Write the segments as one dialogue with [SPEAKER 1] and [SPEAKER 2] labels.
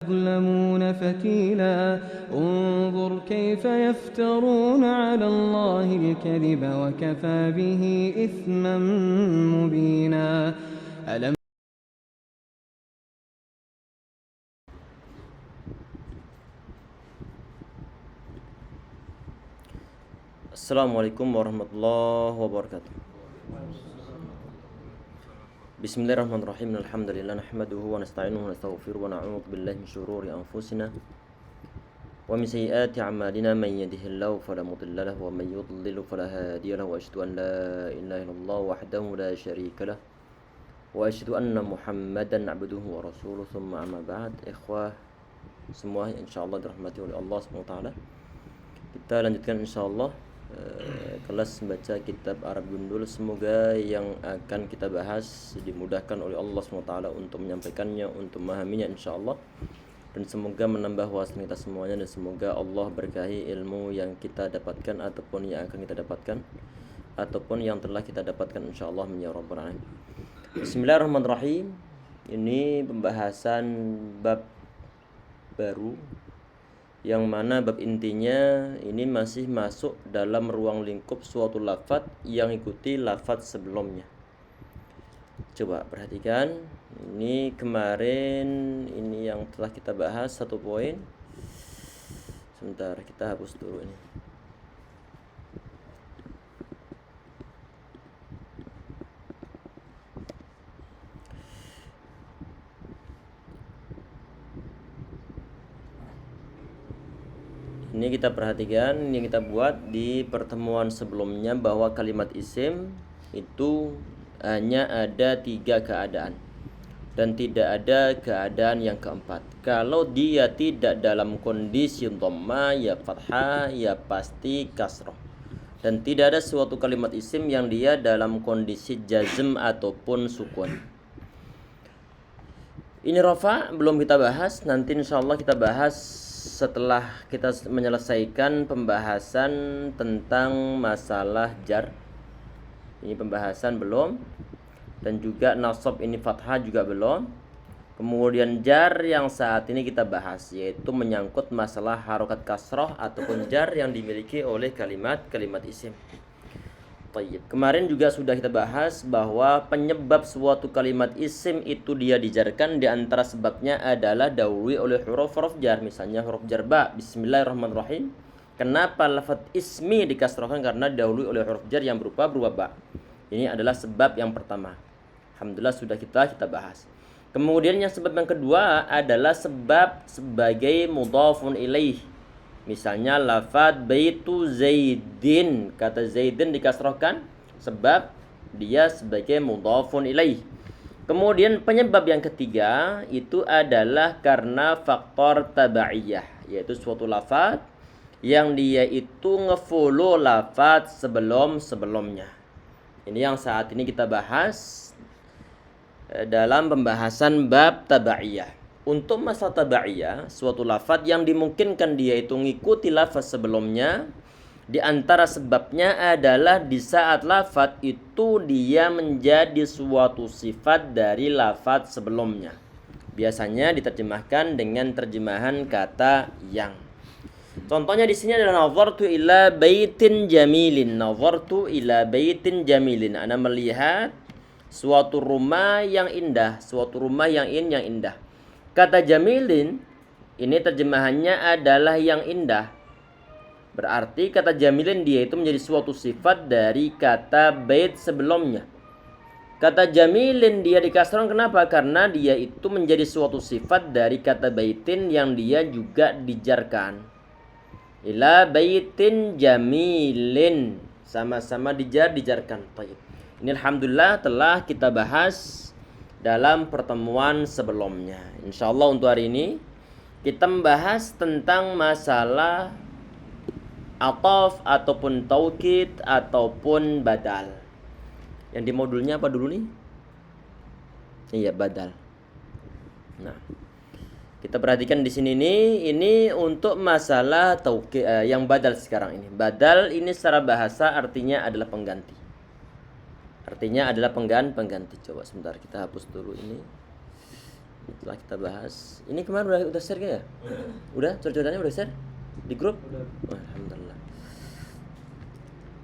[SPEAKER 1] يظلمون فتيلا انظر كيف يفترون على الله الكذب وكفى به إثما مبينا
[SPEAKER 2] Assalamualaikum warahmatullahi wabarakatuh. Bismillahirrahmanirrahim. Alhamdulillah nahmaduhu wa nasta'inuhu wa nastaghfiruhu wa na'udzu billahi min syururi anfusina wa min sayyiati a'malina man yahdihillahu fala mudilla lahu wa man yudlil fala hadiya lahu wa asyhadu an la ilaha illallah wahdahu la syarika lahu wa asyhadu anna Muhammadan 'abduhu wa rasuluhu tsumma amma ba'd. Ikhwah semua insyaallah dirahmati oleh Allah Subhanahu wa taala. Kita lanjutkan insyaallah kelas membaca kitab Arab Gundul. Semoga yang akan kita bahas dimudahkan oleh Allah SWT untuk menyampaikannya, untuk memahaminya insyaallah, dan semoga menambah wawasan kita semuanya, dan semoga Allah berkahi ilmu yang kita dapatkan ataupun yang akan kita dapatkan ataupun yang telah kita dapatkan insyaallah ya rabbal alamin. Bismillahirrahmanirrahim. Ini pembahasan bab baru, yang mana bab intinya ini masih masuk dalam ruang lingkup suatu lafaz yang ikuti lafaz sebelumnya. Coba perhatikan, ini kemarin ini yang telah kita bahas satu poin. Sebentar, kita hapus dulu ini. Ini kita perhatikan, ini kita buat di pertemuan sebelumnya bahwa kalimat isim itu hanya ada 3 keadaan dan tidak ada keadaan yang keempat. Kalau dia tidak dalam kondisi dhamma, ya fathah, ya pasti kasroh. Dan tidak ada suatu kalimat isim yang dia dalam kondisi jazm ataupun sukun. Ini rafa belum kita bahas, nanti insyaallah kita bahas setelah kita menyelesaikan pembahasan tentang masalah jar. Ini pembahasan belum. Dan juga nasab ini fathah juga belum. Kemudian jar yang saat ini kita bahas, yaitu menyangkut masalah harokat kasroh ataupun jar yang dimiliki oleh kalimat isim. Tayyib. Kemarin juga sudah kita bahas bahwa penyebab suatu kalimat isim itu dia dijarkan, di antara sebabnya adalah dahului oleh huruf jar. Misalnya huruf jar ba, bismillahirrahmanirrahim. Kenapa lafaz ismi dikasrohkan? Karena dahului oleh huruf jar yang berupa ba. Ini adalah sebab yang pertama. Alhamdulillah sudah kita bahas. Kemudian yang sebab yang kedua adalah sebab sebagai mudhafun ilaih. Misalnya lafaz baitu Zaidin, kata Zaidin dikasrohkan sebab dia sebagai mudhafun ilaih. Kemudian penyebab yang ketiga itu adalah karena faktor tabaiyah, yaitu suatu lafaz yang dia itu ngefollow lafaz sebelumnya. Ini yang saat ini kita bahas dalam pembahasan bab tabaiyah. Untuk masalah tabaiyah, suatu lafaz yang dimungkinkan dia itu mengikuti lafaz sebelumnya, di antara sebabnya adalah di saat lafaz itu dia menjadi suatu sifat dari lafaz sebelumnya. Biasanya diterjemahkan dengan terjemahan kata yang. Contohnya di sini adalah nazartu ila baitin jamilin. Nazartu ila baitin jamilin. Ana melihat suatu rumah yang indah, suatu rumah yang indah. Kata jamilin ini terjemahannya adalah yang indah. Berarti kata jamilin dia itu menjadi suatu sifat dari kata bait sebelumnya. Kata jamilin dia dikasrohkan kenapa? Karena dia itu menjadi suatu sifat dari kata baitin yang dia juga dijarkan. Ila baitin jamilin, sama-sama dijarkan. Ini alhamdulillah telah kita bahas dalam pertemuan sebelumnya. Insyaallah untuk hari ini kita membahas tentang masalah ataf ataupun taukid ataupun badal. Yang di modulnya apa dulu nih? Iya, badal. Nah, kita perhatikan di sini nih, ini untuk masalah taukid yang badal sekarang ini. Badal ini secara bahasa artinya adalah pengganti. Artinya adalah pengganti. Coba sebentar kita hapus dulu ini. Setelah kita bahas. Ini kemarin udah share ya? Udah? Cocokannya udah share? Di grup? Oh, alhamdulillah.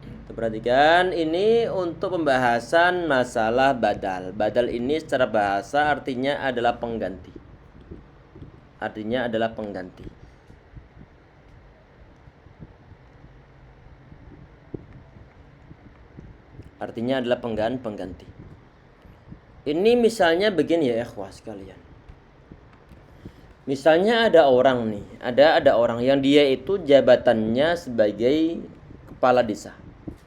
[SPEAKER 2] Kita perhatikan ini untuk pembahasan masalah badal. Badal ini secara bahasa artinya adalah pengganti. Artinya adalah pengganti. Artinya adalah pengganti. Ini misalnya begini ya ikhwah sekalian. Misalnya ada orang nih, ada orang yang dia itu jabatannya sebagai kepala desa.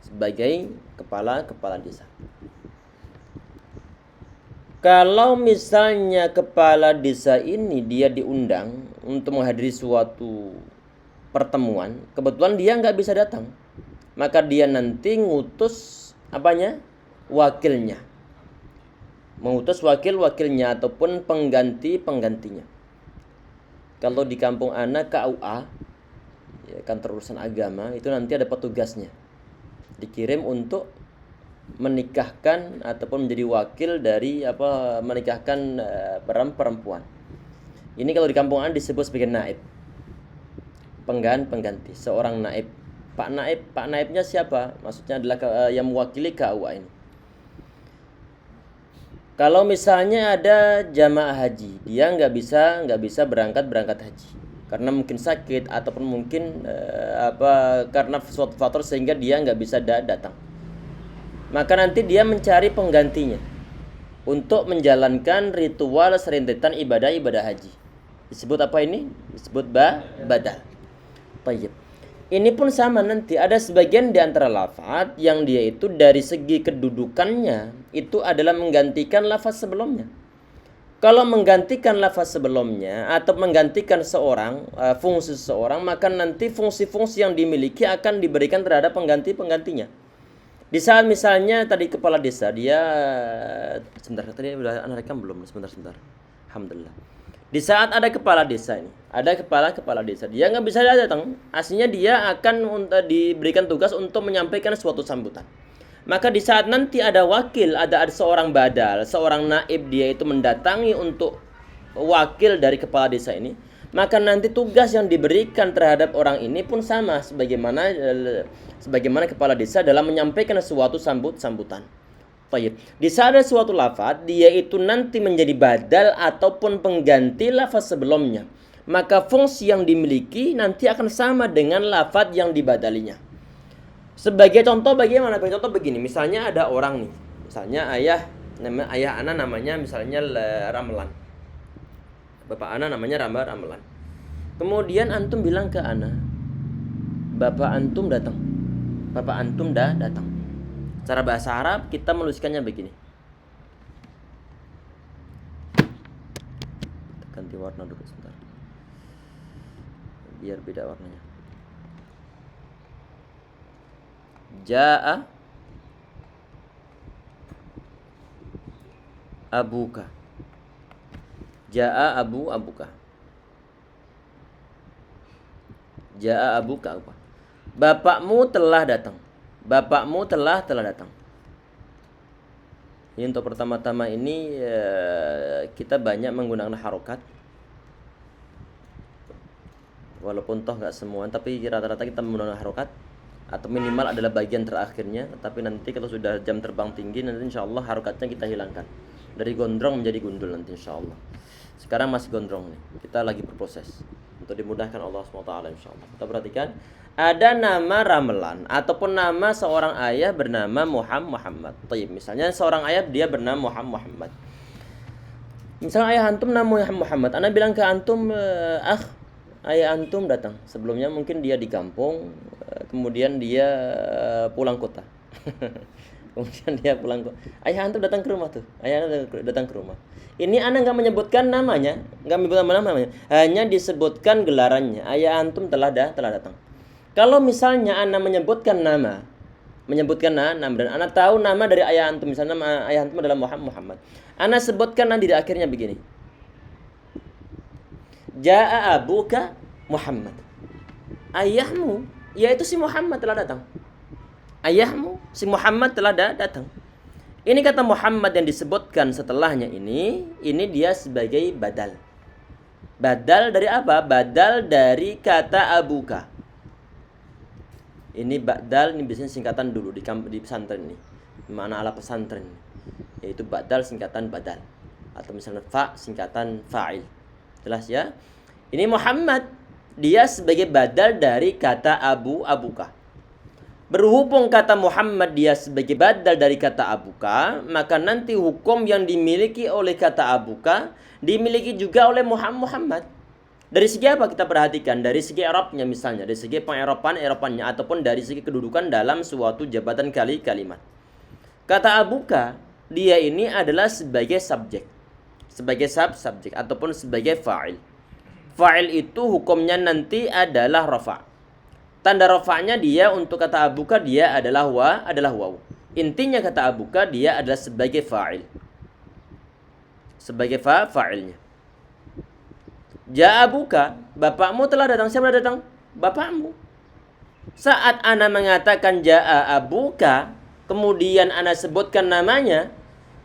[SPEAKER 2] Sebagai kepala desa. Kalau misalnya kepala desa ini dia diundang untuk menghadiri suatu pertemuan, kebetulan dia nggak bisa datang, maka dia nanti ngutus apanya? Wakilnya. Mengutus wakilnya ataupun penggantinya. Kalau di kampung anak KUA, ya, kantor urusan agama, itu nanti ada petugasnya. Dikirim untuk menikahkan ataupun menjadi wakil dari menikahkan perempuan. Ini kalau di kampung anak disebut sebagai naib. Pengganti, seorang naib. Pak naibnya siapa? Maksudnya adalah yang mewakili KUA ini. Kalau misalnya ada jamaah haji, dia nggak bisa berangkat haji karena mungkin sakit ataupun mungkin karena suatu faktor sehingga dia nggak bisa datang. Maka nanti dia mencari penggantinya untuk menjalankan ritual serentetan ibadah haji. Disebut apa ini? Disebut badal. Tayyib. Ini pun sama nanti ada sebagian di antara lafaz yang dia itu dari segi kedudukannya itu adalah menggantikan lafaz sebelumnya. Kalau menggantikan lafaz sebelumnya atau menggantikan fungsi seseorang, maka nanti fungsi-fungsi yang dimiliki akan diberikan terhadap penggantinya. Di saat misalnya tadi kepala desa dia sebentar tadi udah rekam belum? Sebentar. Alhamdulillah. Di saat ada kepala desa ini, ada kepala desa, dia nggak bisa datang. Aslinya dia akan diberikan tugas untuk menyampaikan suatu sambutan. Maka di saat nanti ada wakil, ada seorang badal, seorang naib, dia itu mendatangi untuk wakil dari kepala desa ini, maka nanti tugas yang diberikan terhadap orang ini pun sama sebagaimana kepala desa dalam menyampaikan suatu sambutan. Tayyib. Di saat ada suatu lafaz, dia itu nanti menjadi badal ataupun pengganti lafaz sebelumnya. Maka fungsi yang dimiliki nanti akan sama dengan lafaz yang dibadalinya. Sebagai contoh bagaimana? Contoh begini, misalnya ada orang nih. Misalnya ayah anak namanya misalnya Ramelan. Bapak anak namanya Ramelan. Kemudian antum bilang ke anak, Bapak antum datang. Bapak antum datang. Cara bahasa Arab kita menuliskannya begini. Ganti warna dulu sebentar. Biar beda warnanya. Jaa abuka. Jaa abuka. Jaa abuka apa? Bapakmu telah datang. Bapakmu telah datang. Ini untuk pertama-tama ini kita banyak menggunakan harokat. Walaupun toh nggak semua, tapi rata-rata kita menggunakan harokat atau minimal adalah bagian terakhirnya. Tapi nanti kalau sudah jam terbang tinggi, nanti insya Allah harokatnya kita hilangkan. Dari gondrong menjadi gundul nanti insya Allah. Sekarang masih gondrong nih. Kita lagi berproses untuk dimudahkan Allah SWT insya Allah. Kita perhatikan. Ada nama Ramelan ataupun nama seorang ayah bernama Muhammad. Tayyib. Misalnya seorang ayah dia bernama Muhammad. Misalnya ayah antum nama Muhammad. Ana bilang ke antum, ayah antum datang. Sebelumnya mungkin dia di kampung, kemudian dia pulang kota. Kemudian dia pulang kota. Ayah antum datang ke rumah tuh. Ayah antum datang ke rumah. Ini ana nggak menyebutkan namanya, nggak menyebutkan namanya. Hanya disebutkan gelarannya. Ayah antum telah datang. Kalau misalnya ana menyebutkan nama dan ana tahu nama dari ayah antum, misalnya nama ayah antum adalah Muhammad. Ana sebutkan nanti di akhirnya begini. Jaa abuka Muhammad. Ayahmu, yaitu si Muhammad telah datang. Ayahmu si Muhammad telah datang. Ini kata Muhammad yang disebutkan setelahnya ini dia sebagai badal. Badal dari apa? Badal dari kata abuka. Ini badal, ini biasanya singkatan dulu di pesantren ini. Mana ala pesantren. Yaitu badal singkatan badal. Atau misalnya fa singkatan fa'il. Jelas ya? Ini Muhammad, dia sebagai badal dari kata abuka. Berhubung kata Muhammad dia sebagai badal dari kata abuka, maka nanti hukum yang dimiliki oleh kata abuka dimiliki juga oleh Muhammad. Dari segi apa kita perhatikan? Dari segi i'rabnya misalnya, dari segi pengeropannya ataupun dari segi kedudukan dalam suatu jabatan kalimat. Kata abuka, dia ini adalah sebagai subjek, sebagai subjek ataupun sebagai fa'il. Fa'il itu hukumnya nanti adalah rafa'. Tanda rafa'nya dia untuk kata abuka dia adalah waw. Intinya kata abuka dia adalah sebagai fa'il. Sebagai fa'ilnya. Ja abuka, bapakmu telah datang. Siapa datang? Bapakmu. Saat ana mengatakan ja'a abuka, kemudian ana sebutkan namanya,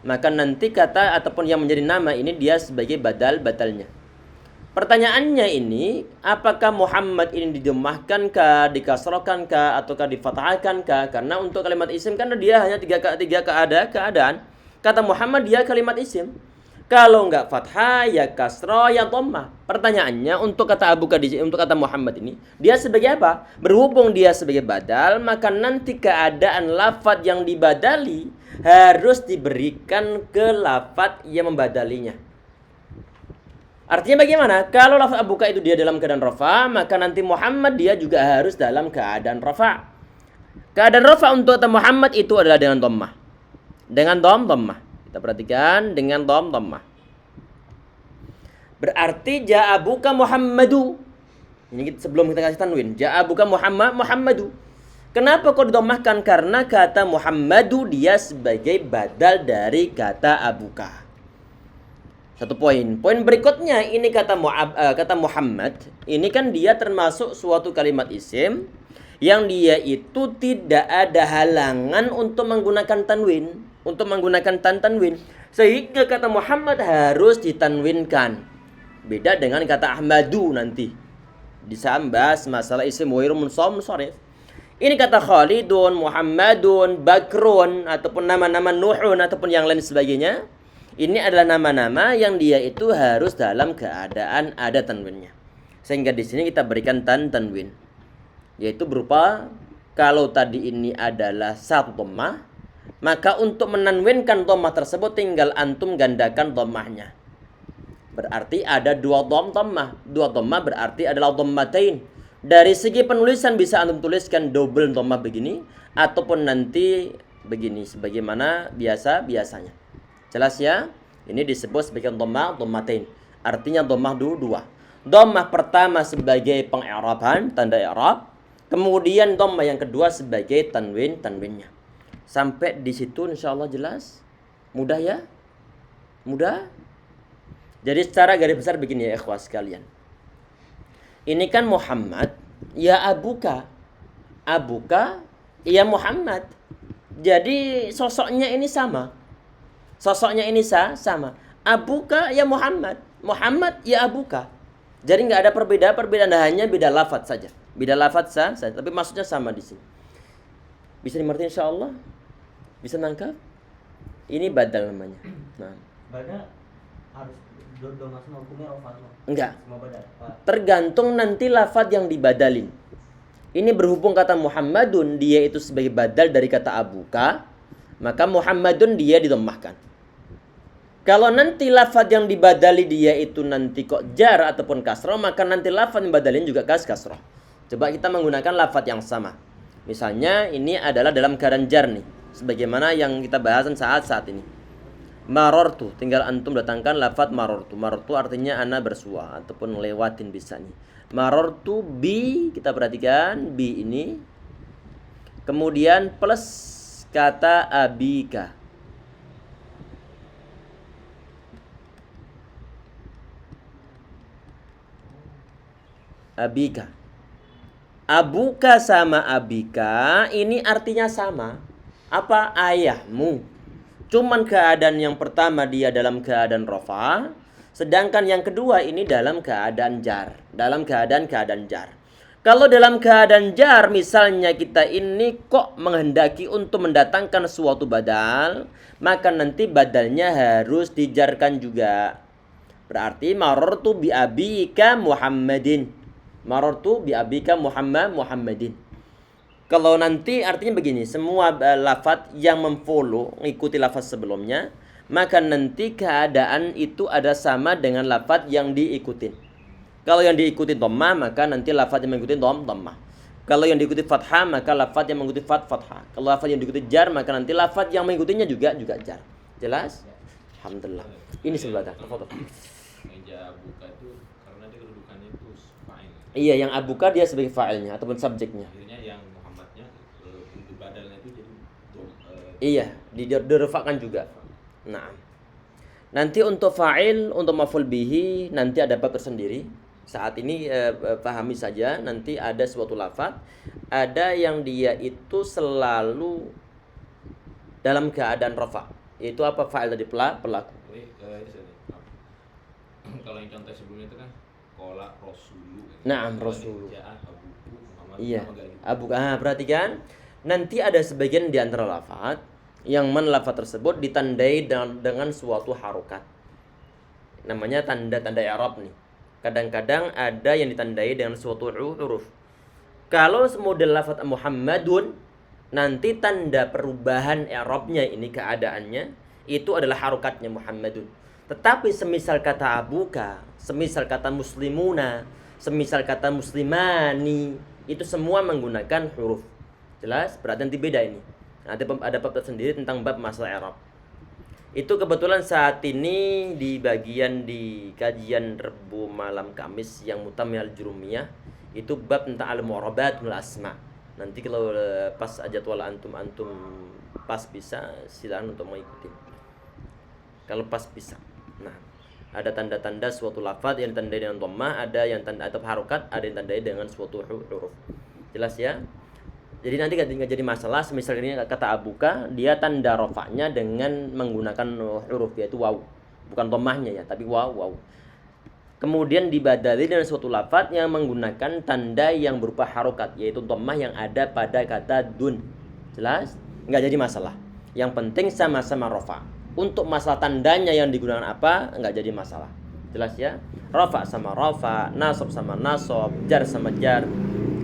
[SPEAKER 2] maka nanti kata ataupun yang menjadi nama ini dia sebagai badalnya. Pertanyaannya ini, apakah Muhammad ini didomahkan kah, dikasrohkan kah, ataukah difathahkan kah? Karena untuk kalimat isim kan dia hanya tiga keadaan. Kata Muhammad dia kalimat isim. Kalau enggak fathah, ya kasroh, ya dhammah. Pertanyaannya untuk kata abuka untuk kata Muhammad ini, dia sebagai apa? Berhubung dia sebagai badal, maka nanti keadaan lafadz yang dibadali harus diberikan ke lafadz yang membadalinya. Artinya bagaimana? Kalau lafaz abuka itu dia dalam keadaan rafa, maka nanti Muhammad dia juga harus dalam keadaan rafa. Keadaan rafa untuk kata Muhammad itu adalah dengan dhammah. Dengan dhammah. Kita perhatikan dengan dhammah. Berarti ja'a abuka Muhammadu. Ini sebelum kita kasih tanwin. Ja'a abuka Muhammadu. Kenapa kok didommahkan? Karena kata Muhammadu dia sebagai badal dari kata abuka. Satu poin. Poin berikutnya ini kata Muhammad. Ini kan dia termasuk suatu kalimat isim yang dia itu tidak ada halangan untuk menggunakan tanwin, sehingga kata Muhammad harus ditanwinkan. Beda dengan kata Ahmadu nanti. Disambas masalah isim wairu munsharif. Ini kata Khalidun, Muhammadun, Bakrun ataupun nama-nama Nuhun ataupun yang lain sebagainya. Ini adalah nama-nama yang dia itu harus dalam keadaan ada tanwinnya. Sehingga di sini kita berikan tanwin. Yaitu berupa kalau tadi ini adalah satu dhammah, maka untuk menanwinkan dhammah tersebut tinggal antum gandakan dhammahnya. Berarti ada dua dhammah. Dua dhammah berarti adalah dhammatain. Dari segi penulisan bisa antum tuliskan double dhammah begini ataupun nanti begini sebagaimana biasanya. Jelas ya? Ini disebut sebagai dhammatain. Artinya dhammah dua. Dhammah pertama sebagai peng'iraban, tanda i'rab. Kemudian dhammah yang kedua sebagai tanwinnya. Sampai di situ insyaallah jelas? Mudah ya? Mudah? Jadi secara garis besar begini ya ikhwas sekalian. Ini kan Muhammad, ya abuka. Abuka, ya Muhammad. Jadi sosoknya ini sama. Abuka ya Muhammad. Muhammad ya abuka. Jadi nggak ada perbedaan, hanya beda lafadz saja. Tapi maksudnya sama di sini. Bisa dimengerti insyaallah? Bisa nangkap? Ini badal namanya. Nah.
[SPEAKER 3] Badal harus masuk hukumnya al-fatwa.
[SPEAKER 2] Enggak. Tergantung nanti lafadz yang dibadalin. Ini berhubung kata Muhammadun dia itu sebagai badal dari kata abuka, maka Muhammadun dia didommahkan. Kalau nanti lafadz yang dibadali dia itu nanti kok jar ataupun kasroh, maka nanti lafadz yang dibadalin juga kasroh. Coba kita menggunakan lafadz yang sama. Misalnya ini adalah dalam keadaan jar nih, sebagaimana yang kita bahasan saat ini. Marortu, tinggal antum datangkan lafadz marortu. Marortu artinya ana bersua ataupun lewatin bisa nih. Marortu bi, kita perhatikan bi ini. Kemudian plus kata abika. Abika. Abuka sama abika ini artinya sama. Apa? Ayahmu. Cuman keadaan yang pertama dia dalam keadaan rafa, sedangkan yang kedua ini dalam keadaan jar. Dalam keadaan jar. Kalau dalam keadaan jar, misalnya kita ini kok menghendaki untuk mendatangkan suatu badal, maka nanti badalnya harus dijarkan juga. Berarti marartu bi abika Muhammadin. Marartu bi abika Muhammadin. Kalau nanti artinya begini, semua lafaz yang memfollow, mengikuti lafaz sebelumnya, maka nanti keadaan itu ada sama dengan lafaz yang diikutin. Kalau yang diikuti dhammah, maka nanti lafaz yang mengikuti dhammah. Kalau yang diikuti fathah, maka lafaz yang mengikuti fathah. Kalau lafaz yang diikuti jar, maka nanti lafaz yang mengikutinya juga jar. Jelas? Alhamdulillah. Ini sebelah. Tafadhol.
[SPEAKER 4] Meja buka itu karena dia kedudukannya itu fa'il.
[SPEAKER 2] Iya, yang abuka dia sebagai fa'ilnya ataupun subjeknya.
[SPEAKER 4] Akhirnya yang Muhammadnya untuk badalnya itu jadi
[SPEAKER 2] Iya, dirafa'kan juga. Nah. Nanti untuk fa'il, untuk maf'ul bihi nanti ada bab tersendiri. Saat ini pahami saja, nanti ada suatu lafaz, ada yang dia itu selalu dalam keadaan rafa'. Itu apa fa'il tadi pelaku.
[SPEAKER 4] Kalau yang contoh sebelumnya itu kan qala rasulu.
[SPEAKER 2] Na'am rasulu.
[SPEAKER 4] Muhammad.
[SPEAKER 2] Iya. Perhatikan. Nanti ada sebagian di antara lafaz yang mana lafaz tersebut ditandai dengan suatu harokat. Namanya tanda-tanda i'rab nih. Kadang-kadang ada yang ditandai dengan suatu huruf. Kalau model lafaz Muhammadun, nanti tanda perubahan i'rabnya ini keadaannya itu adalah harokatnya Muhammadun. Tetapi semisal kata abuka, semisal kata muslimuna, semisal kata muslimani, itu semua menggunakan huruf. Jelas? Berarti nanti beda ini. Ada bab tersendiri tentang bab masalah i'rab. Itu kebetulan saat ini di bagian di kajian Rebu malam Kamis yang Mutamil Jurumiyah, itu bab tentang al-mu'rabat wal asma. Nanti kalau pas jadwal antum pas bisa silakan untuk mengikuti. Kalau pas bisa. Nah, ada tanda-tanda suatu lafaz yang ditandai dengan dhammah, ada yang tanda atau harokat, ada yang ditandai dengan suatu huruf. Jelas ya? Jadi nanti nggak jadi masalah. Misalnya ini kata abuka, dia tanda rofaknya dengan menggunakan huruf, yaitu waw, bukan dhammahnya ya, tapi waw. Kemudian dibadali dengan suatu lafaz yang menggunakan tanda yang berupa harokat, yaitu dhammah yang ada pada kata dun. Jelas? Nggak jadi masalah. Yang penting sama-sama rofa. Untuk masalah tandanya yang digunakan apa, nggak jadi masalah. Jelas ya? Rafa sama rafa, nasab sama nasab, jar sama jar.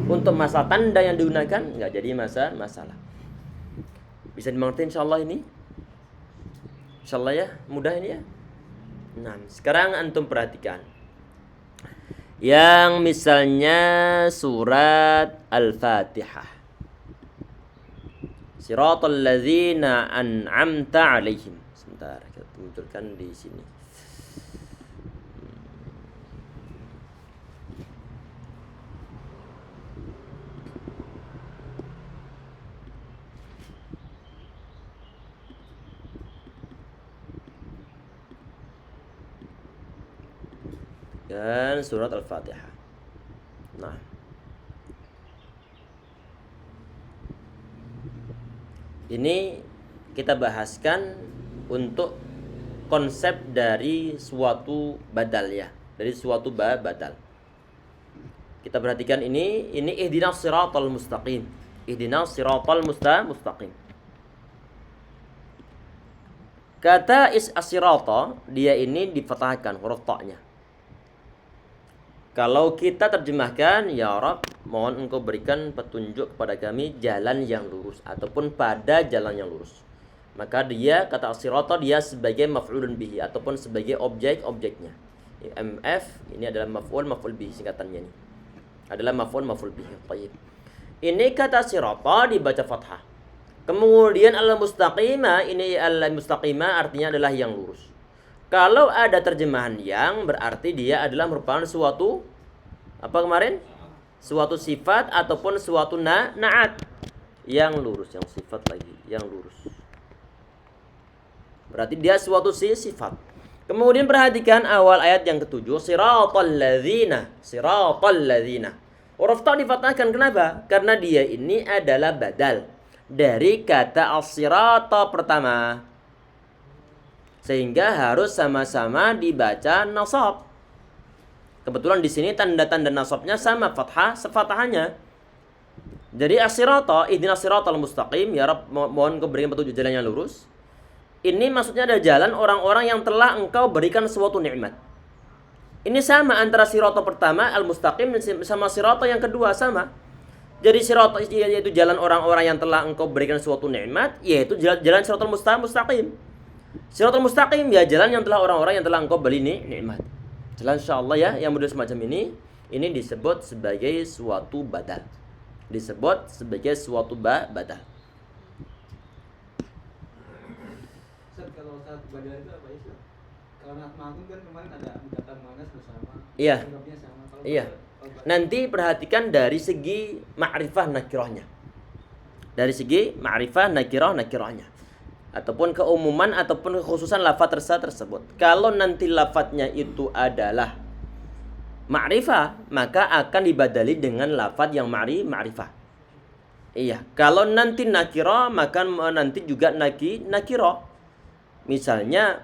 [SPEAKER 2] Untuk masalah tanda yang digunakan nggak jadi masalah. Bisa dimengerti insyaallah ini? Insyaallah ya, mudah ini ya. Nah, sekarang antum perhatikan. Yang misalnya surat Al-Fatihah. Siratal ladzina an'amta 'alaihim. Sebentar, kita munculkan di sini. Dan surat Al-Fatihah. Nah, ini kita bahaskan untuk konsep dari suatu badal ya, dari suatu badal. Kita perhatikan ini ihdinas siratal mustaqim. Ihdinas siratal mustaqim. Kata as-sirata, dia ini difathahkan huruf ta-nya. Kalau kita terjemahkan, ya Rabb, mohon engkau berikan petunjuk kepada kami jalan yang lurus ataupun pada jalan yang lurus. Maka dia kata as-sirata dia sebagai maf'ulun bihi ataupun sebagai objeknya. MF ini adalah maf'ul bihi singkatannya ini. Adalah maf'ul bihi. Baik. Ini kata sirata dibaca fathah. Kemudian al-mustaqimah, ini al-mustaqimah artinya adalah yang lurus. Kalau ada terjemahan yang berarti dia adalah merupakan suatu apa kemarin? Suatu sifat ataupun suatu na'at yang lurus, yang sifat lagi, yang lurus. Berarti dia suatu sifat. Kemudian perhatikan awal ayat yang ketujuh, siratal ladzina. Huruf ta difathahkan kenapa? Karena dia ini adalah badal dari kata as-sirata pertama. Sehingga harus sama-sama dibaca nasab. Kebetulan di sini tanda-tanda nasabnya sama, fathah sefatahannya. Jadi as-sirata, ihdinas siratal mustaqim, ya Rabb, mohon Engkau berikan petunjuk jalan yang lurus. Ini maksudnya ada jalan orang-orang yang telah Engkau berikan suatu nikmat. Ini sama antara sirata pertama al-mustaqim sama sirata yang kedua sama. Jadi sirata yaitu jalan orang-orang yang telah Engkau berikan suatu nikmat, yaitu jalan siratal mustaqim. Siratal mustaqim ya jalan yang telah orang-orang yang telah Engkau beri nikmat. Jelas insyaallah ya, yang model semacam ini disebut sebagai suatu badal. Disebut sebagai suatu badal.
[SPEAKER 1] Ustaz, kalau saat badal itu apa istilah? Kalau Naat Ma'akum kan kemarin ada kata muannas bersama.
[SPEAKER 2] Iya.
[SPEAKER 1] Anggapnya sama. Kalau
[SPEAKER 2] Iya. Nanti perhatikan dari segi ma'rifah nakirahnya. Dari segi ma'rifah nakirahnya. Ataupun keumuman ataupun kekhususan lafaz tersebut. Kalau nanti lafaznya itu adalah ma'rifah, maka akan dibadali dengan lafaz yang ma'rifah. Iya, kalau nanti nakirah, maka nanti juga nakirah. Misalnya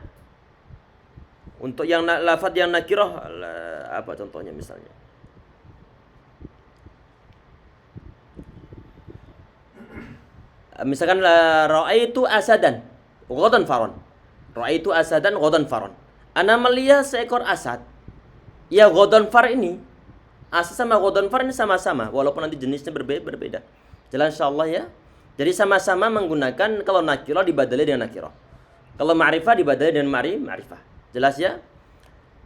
[SPEAKER 2] untuk yang lafaz yang nakirah apa contohnya misalnya? Misalkan ra'aitu asadan ghadan faron. Ra'aitu asadan ghadan faron. Ana melihat seekor asad. Ya ghadan far ini asad sama ghadan far ini sama-sama walaupun nanti jenisnya berbeda. Jelas insyaallah ya. Jadi sama-sama menggunakan kalau nakirah dibadali dengan nakirah. Kalau ma'rifah dibadali dengan ma'rifah. Jelas ya?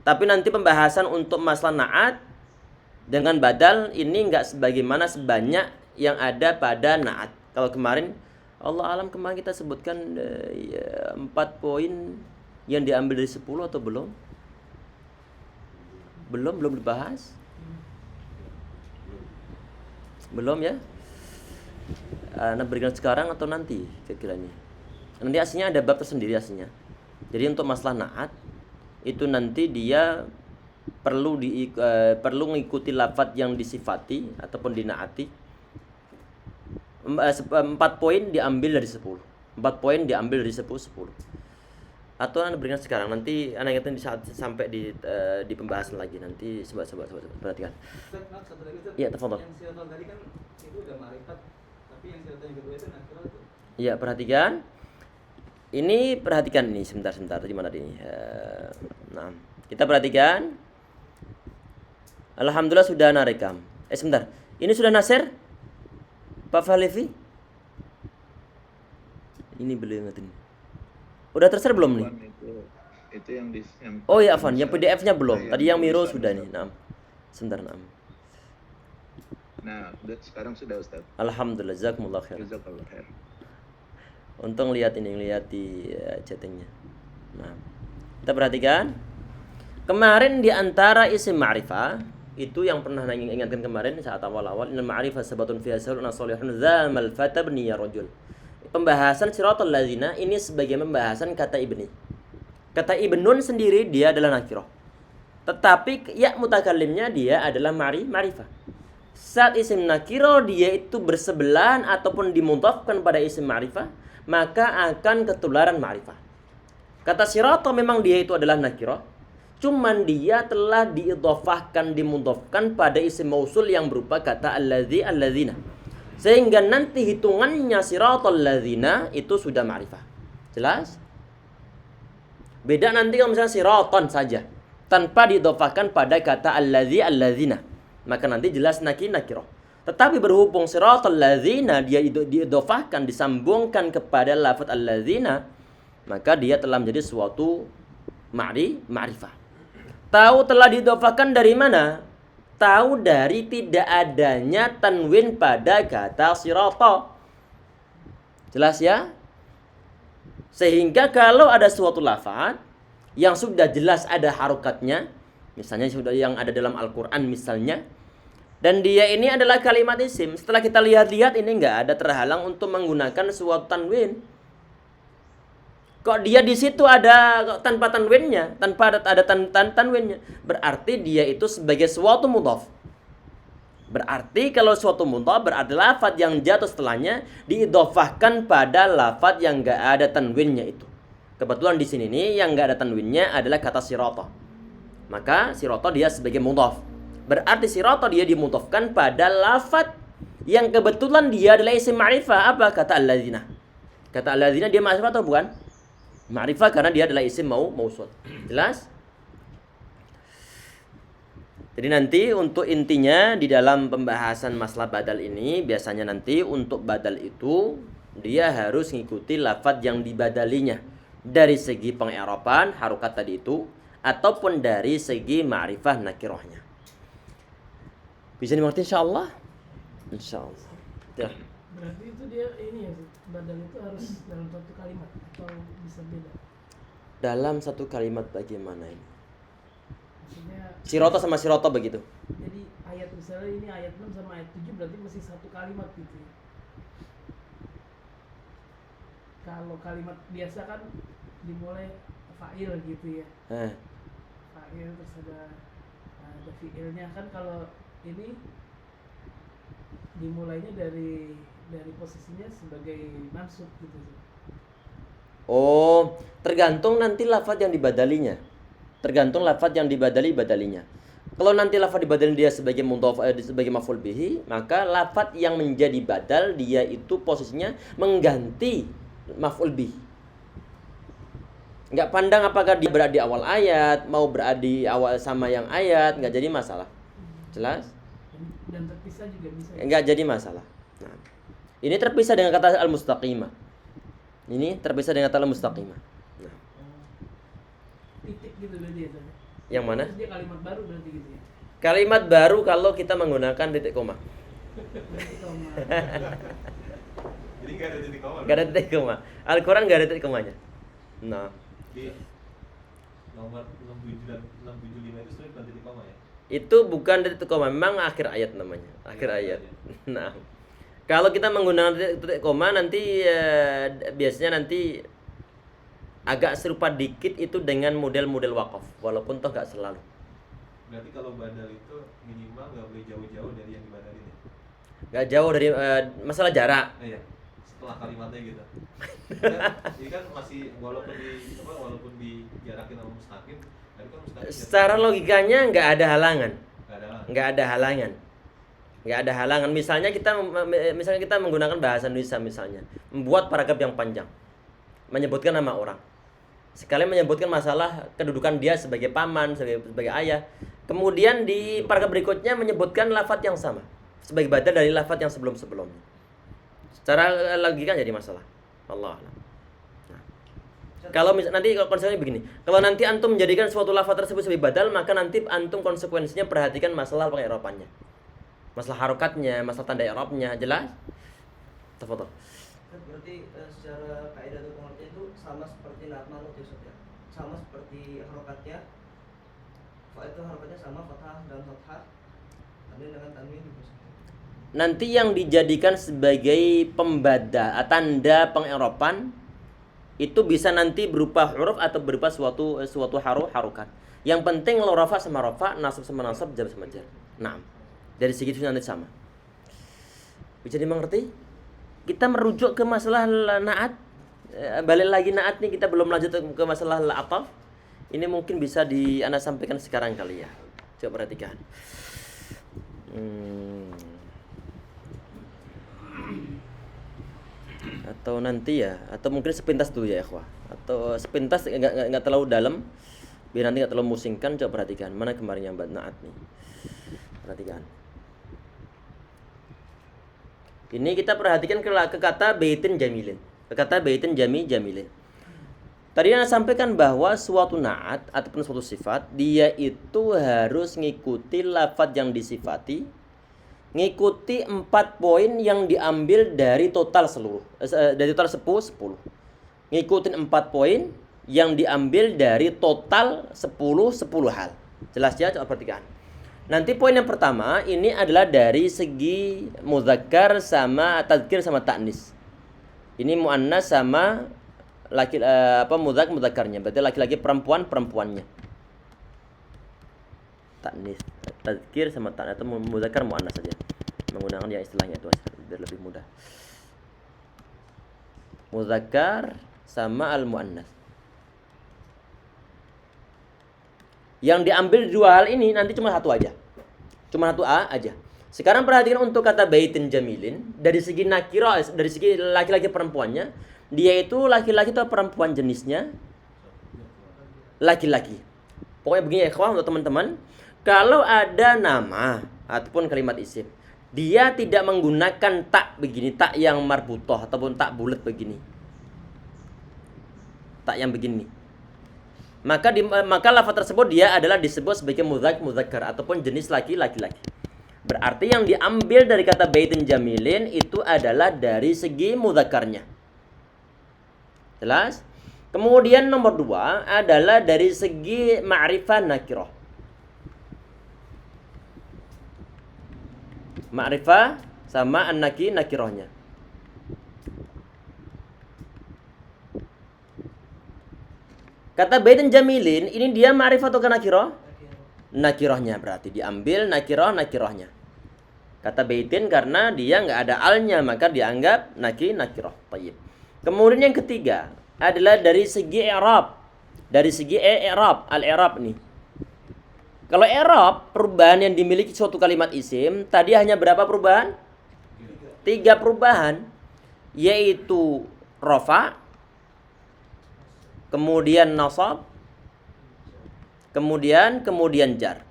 [SPEAKER 2] Tapi nanti pembahasan untuk masalah na'at dengan badal ini enggak sebagaimana sebanyak yang ada pada na'at. Kalau kemarin Allah alam kemarin kita sebutkan 4 poin yang diambil dari 10 atau belum? Belum dibahas? Belum ya? Nah, berikan sekarang atau nanti kira-kira ini? Nanti aslinya ada bab tersendiri aslinya. Jadi untuk masalah na'at itu nanti dia perlu mengikuti lafaz yang disifati ataupun dinaati. 4 poin diambil dari 10. 4 poin diambil dari 10. Atau Anda berikan sekarang, nanti Anda ingatkan di saat sampai di pembahasan lagi nanti coba perhatikan.
[SPEAKER 1] Satu lagi Ustaz.
[SPEAKER 2] Iya, tafadhol.
[SPEAKER 1] Yang sirata tadi kan itu udah ma'rifat, tapi yang sirata yang kedua itu nakirah itu.
[SPEAKER 2] Iya, perhatikan. Ini perhatikan ini sebentar tadi mana ini? Nah, kita perhatikan. Alhamdulillah sudah narekam. Sebentar. Ini sudah nasir? Pak Fahlevi? Ini belum ingat ini. Udah terser belum nih?
[SPEAKER 5] Itu yang
[SPEAKER 2] Oh ya Afan, yang PDF-nya belum. Tadi yang Miro sudah nih. Nah. Sebentar, nah.
[SPEAKER 5] Nah, sekarang sudah Ustaz.
[SPEAKER 2] Alhamdulillah, jazakumullah khair.
[SPEAKER 5] Jazakallah khair.
[SPEAKER 2] Untung lihat di chattingnya. Nah, kita perhatikan. Kemarin di antara isim ma'rifah itu yang pernah ingatkan kemarin saat awal-awal, innal ma'rifah sabatun fiha salun asolihun zamal fatabni ya rajul. Pembahasan siratal ladzina ini sebagai pembahasan kata ibni. Kata ibnun sendiri dia adalah nakirah. Tetapi ya mutakallimnya dia adalah ma'rifah. Saat isim nakirah dia itu bersebelahan ataupun dimudhafkan pada isim ma'rifah, maka akan ketularan ma'rifah. Kata sirata memang dia itu adalah nakirah, cuman dia telah diidhafahkan, dimudhafkan pada isim mausul yang berupa kata alladzina. Sehingga nanti hitungannya siratal ladzina itu sudah ma'rifah. Jelas? Beda nanti kalau misalnya siratan saja tanpa diidhafahkan pada kata alladzina, maka nanti jelas nakirah. Tetapi berhubung siratal ladzina dia diidhafahkan, disambungkan kepada lafaz alladzina, maka dia telah menjadi suatu ma'rifah. Tahu telah diidhafahkan dari mana? Tahu dari tidak adanya tanwin pada kata sirata. Jelas ya? Sehingga kalau ada suatu lafaz yang sudah jelas ada harokatnya, misalnya sudah yang ada dalam Al-Qur'an misalnya, dan dia ini adalah kalimat isim, setelah kita lihat-lihat ini enggak ada terhalang untuk menggunakan suatu tanwin. Kok dia di situ ada tanpa tanwinnya, tanpa ada tanwinnya, berarti dia itu sebagai suatu mudhaf. Berarti kalau suatu mudhaf berarti lafaz yang jatuh setelahnya diidhafahkan pada lafaz yang enggak ada tanwinnya itu. Kebetulan di sini nih yang nggak ada tanwinnya adalah kata sirata. Maka sirata dia sebagai mudhaf. Berarti sirata dia dimudhafkan pada lafadz yang kebetulan dia adalah isim ma'rifah. Apa kata alladzina? Kata alladzina dia ma'rifah atau bukan? Ma'rifah karena dia adalah isim mausul. Jelas? Jadi nanti untuk intinya di dalam pembahasan masalah badal ini biasanya nanti untuk badal itu dia harus mengikuti lafadz yang dibadalinya dari segi pengi'raban harokat tadi itu ataupun dari segi ma'rifah nakirahnya. Bisa dimengerti insyaallah? Insyaallah. Ya.
[SPEAKER 6] Berarti itu dia ini ya, badal itu harus dalam satu kalimat atau bisa beda?
[SPEAKER 2] Dalam satu kalimat bagaimana ini?
[SPEAKER 6] Maksudnya
[SPEAKER 2] Sirata sama sirata begitu.
[SPEAKER 6] jadi ayat misalnya ini ayat 6 sama ayat 7 berarti masih satu kalimat gitu ya. Kalau kalimat biasa kan dimulai fa'il gitu ya. Fa'il terus ada fi'ilnya kan, kalau ini dimulainya dari posisinya sebagai mansub gitu sih.
[SPEAKER 2] Oh, tergantung nanti lafadz yang dibadalinya. Tergantung lafadz yang badalinya. Kalau nanti lafadz dibadali dia sebagai mudhaf sebagai maf'ul bihi, maka lafadz yang menjadi badal dia itu posisinya mengganti maf'ul bihi. Enggak pandang apakah dia berada di awal ayat, mau berada di awal sama yang ayat, enggak jadi masalah. Jelas?
[SPEAKER 6] Dan terpisah juga bisa.
[SPEAKER 2] Enggak jadi masalah. Nah, ini terpisah dengan kata al-mustaqimah. Ini terpisah dengan kata al-mustaqimah. Nah,
[SPEAKER 6] Titik gitu berarti ya.
[SPEAKER 2] yang mana?
[SPEAKER 6] Terus dia kalimat baru berarti gitu ya.
[SPEAKER 2] Kalimat baru kalau kita menggunakan titik koma.
[SPEAKER 6] Berarti koma.
[SPEAKER 4] Jadi nggak ada titik koma.
[SPEAKER 2] Enggak ada titik koma. Al-Qur'an enggak ada titik komanya. Nah,
[SPEAKER 4] Di nomor 675 itu sebenarnya bukan titik koma ya.
[SPEAKER 2] itu bukan titik koma, memang akhir ayat namanya. Akhir ayat. Nah, kalau kita menggunakan titik koma nanti biasanya nanti agak serupa dikit itu dengan model-model wakaf, walaupun toh nggak selalu.
[SPEAKER 4] Berarti kalau badal itu minimal nggak boleh jauh-jauh dari yang dibadalin ya.
[SPEAKER 2] Nggak jauh dari masalah jarak.
[SPEAKER 4] Iya. Setelah kalimatnya gitu. Ini kan masih walaupun dijarakin sama mustaqim, tadi kan mustaqim.
[SPEAKER 2] Secara logikanya nggak ada halangan.
[SPEAKER 4] Nggak ada
[SPEAKER 2] Nggak ada halangan. Misalnya kita menggunakan bahasa Indonesia misalnya, membuat paragraf yang panjang, menyebutkan nama orang. Sekalian menyebutkan masalah kedudukan dia sebagai paman, sebagai ayah. Kemudian di paragraf berikutnya menyebutkan lafadz yang sama sebagai badal dari lafadz yang sebelum-sebelumnya. Secara logika jadi masalah. Allah a'lam. Nah, kalau nanti konsepnya begini, kalau nanti antum menjadikan suatu lafadz tersebut sebagai badal, maka nanti antum konsekuensinya perhatikan masalah pengi'rabannya, masalah harokatnya, masalah tanda i'rabnya. Jelas? Tafadhol.
[SPEAKER 7] Berarti secara kaidah atau pengertian itu sama seperti naat manut ya Ustaz ya? Sama seperti harokatnya. Itu harokatnya sama fathah dan fathah. Tanwin dengan tanwin gitu.
[SPEAKER 2] Nanti yang dijadikan sebagai tanda pengi'raban itu bisa nanti berupa huruf atau berupa suatu harokat. Yang penting lo rafa sama rafa, nasab sama nasab, jar sama jar. Nah, dari segi itu nanti sama. Bisa dimengerti? Kita merujuk ke masalah naat. Balik lagi naat nih, kita belum lanjut ke masalah ataf. Ini mungkin bisa Anda sampaikan sekarang kali ya. Coba perhatikan. Atau nanti ya, atau mungkin sepintas dulu ya ikhwah. Atau sepintas enggak terlalu dalam, biar nanti enggak terlalu musingkan. Coba perhatikan mana kemarin yang buat naat nih. Perhatikan. Ini kita perhatikan ke kata baitin jamilin. Ke kata baitin jamilin. Tadi Anda sampaikan bahwa suatu naat ataupun suatu sifat dia itu harus ngikuti lafadz yang disifati, ngikuti 4 poin yang diambil dari total seluruh, dari total 10. Ngikutin 4 poin yang diambil dari total 10 hal. Jelas ya, coba perhatikan. Nanti poin yang pertama ini adalah dari segi mudzakkar sama tadzkir sama ta'nis. Ini muannas sama mudzakarnya, berarti laki-laki perempuannya. Ta'nis, tadzkir sama ta'nis atau mudzakkar muannas saja. Menggunakan yang istilahnya itu biar lebih mudah. Mudzakkar sama al muannas. Yang diambil dua hal ini nanti cuma satu aja. Cuma satu A aja. Sekarang perhatikan untuk kata baitin jamilin dari segi nakirah, dari segi laki-laki perempuannya, dia itu laki-laki atau perempuan jenisnya? Laki-laki. Pokoknya begini ya ikhwah untuk teman-teman, kalau ada nama ataupun kalimat isim, dia tidak menggunakan tak begini, tak yang marbutoh ataupun tak bulat begini. Tak yang begini. Maka lafaz tersebut dia adalah disebut sebagai mudzakkar ataupun jenis laki-laki. Berarti yang diambil dari kata baitin jamilin itu adalah dari segi mudzakarnya. Jelas? Kemudian nomor 2 adalah dari segi ma'rifah nakirah. Ma'rifah sama nakirahnya. Kata baitin jamilin ini dia ma'rifah atau nakirah? Nakirahnya, berarti diambil nakirahnya. Kata baitin karena dia nggak ada alnya maka dianggap nakirah. Baik. Kemudian yang ketiga adalah dari segi i'rab. Dari segi i'rab, al-i'rab nih. Kalau i'rab, perubahan yang dimiliki suatu kalimat isim, tadi hanya berapa perubahan? 3 perubahan, yaitu rafa, kemudian nasab, kemudian jar.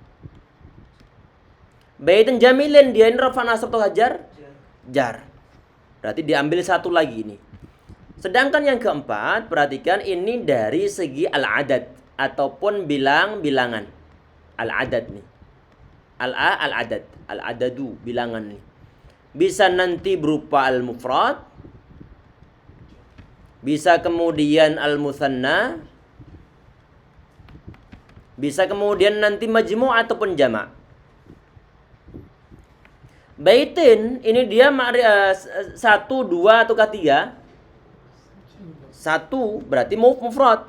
[SPEAKER 2] Baitin jamilin dia ini rafa, nasab atau jar. Berarti diambil satu lagi ini. Sedangkan yang keempat, perhatikan ini dari segi al-adad ataupun bilangan. Al-adad nih. Al-adad, al-adadu bilangan nih. Bisa nanti berupa al-mufrad, bisa kemudian al-mutsanna, bisa kemudian nanti majmu' ataupun jama'. Baitin ini dia 1, 2 atau 3? 1 berarti mufrad.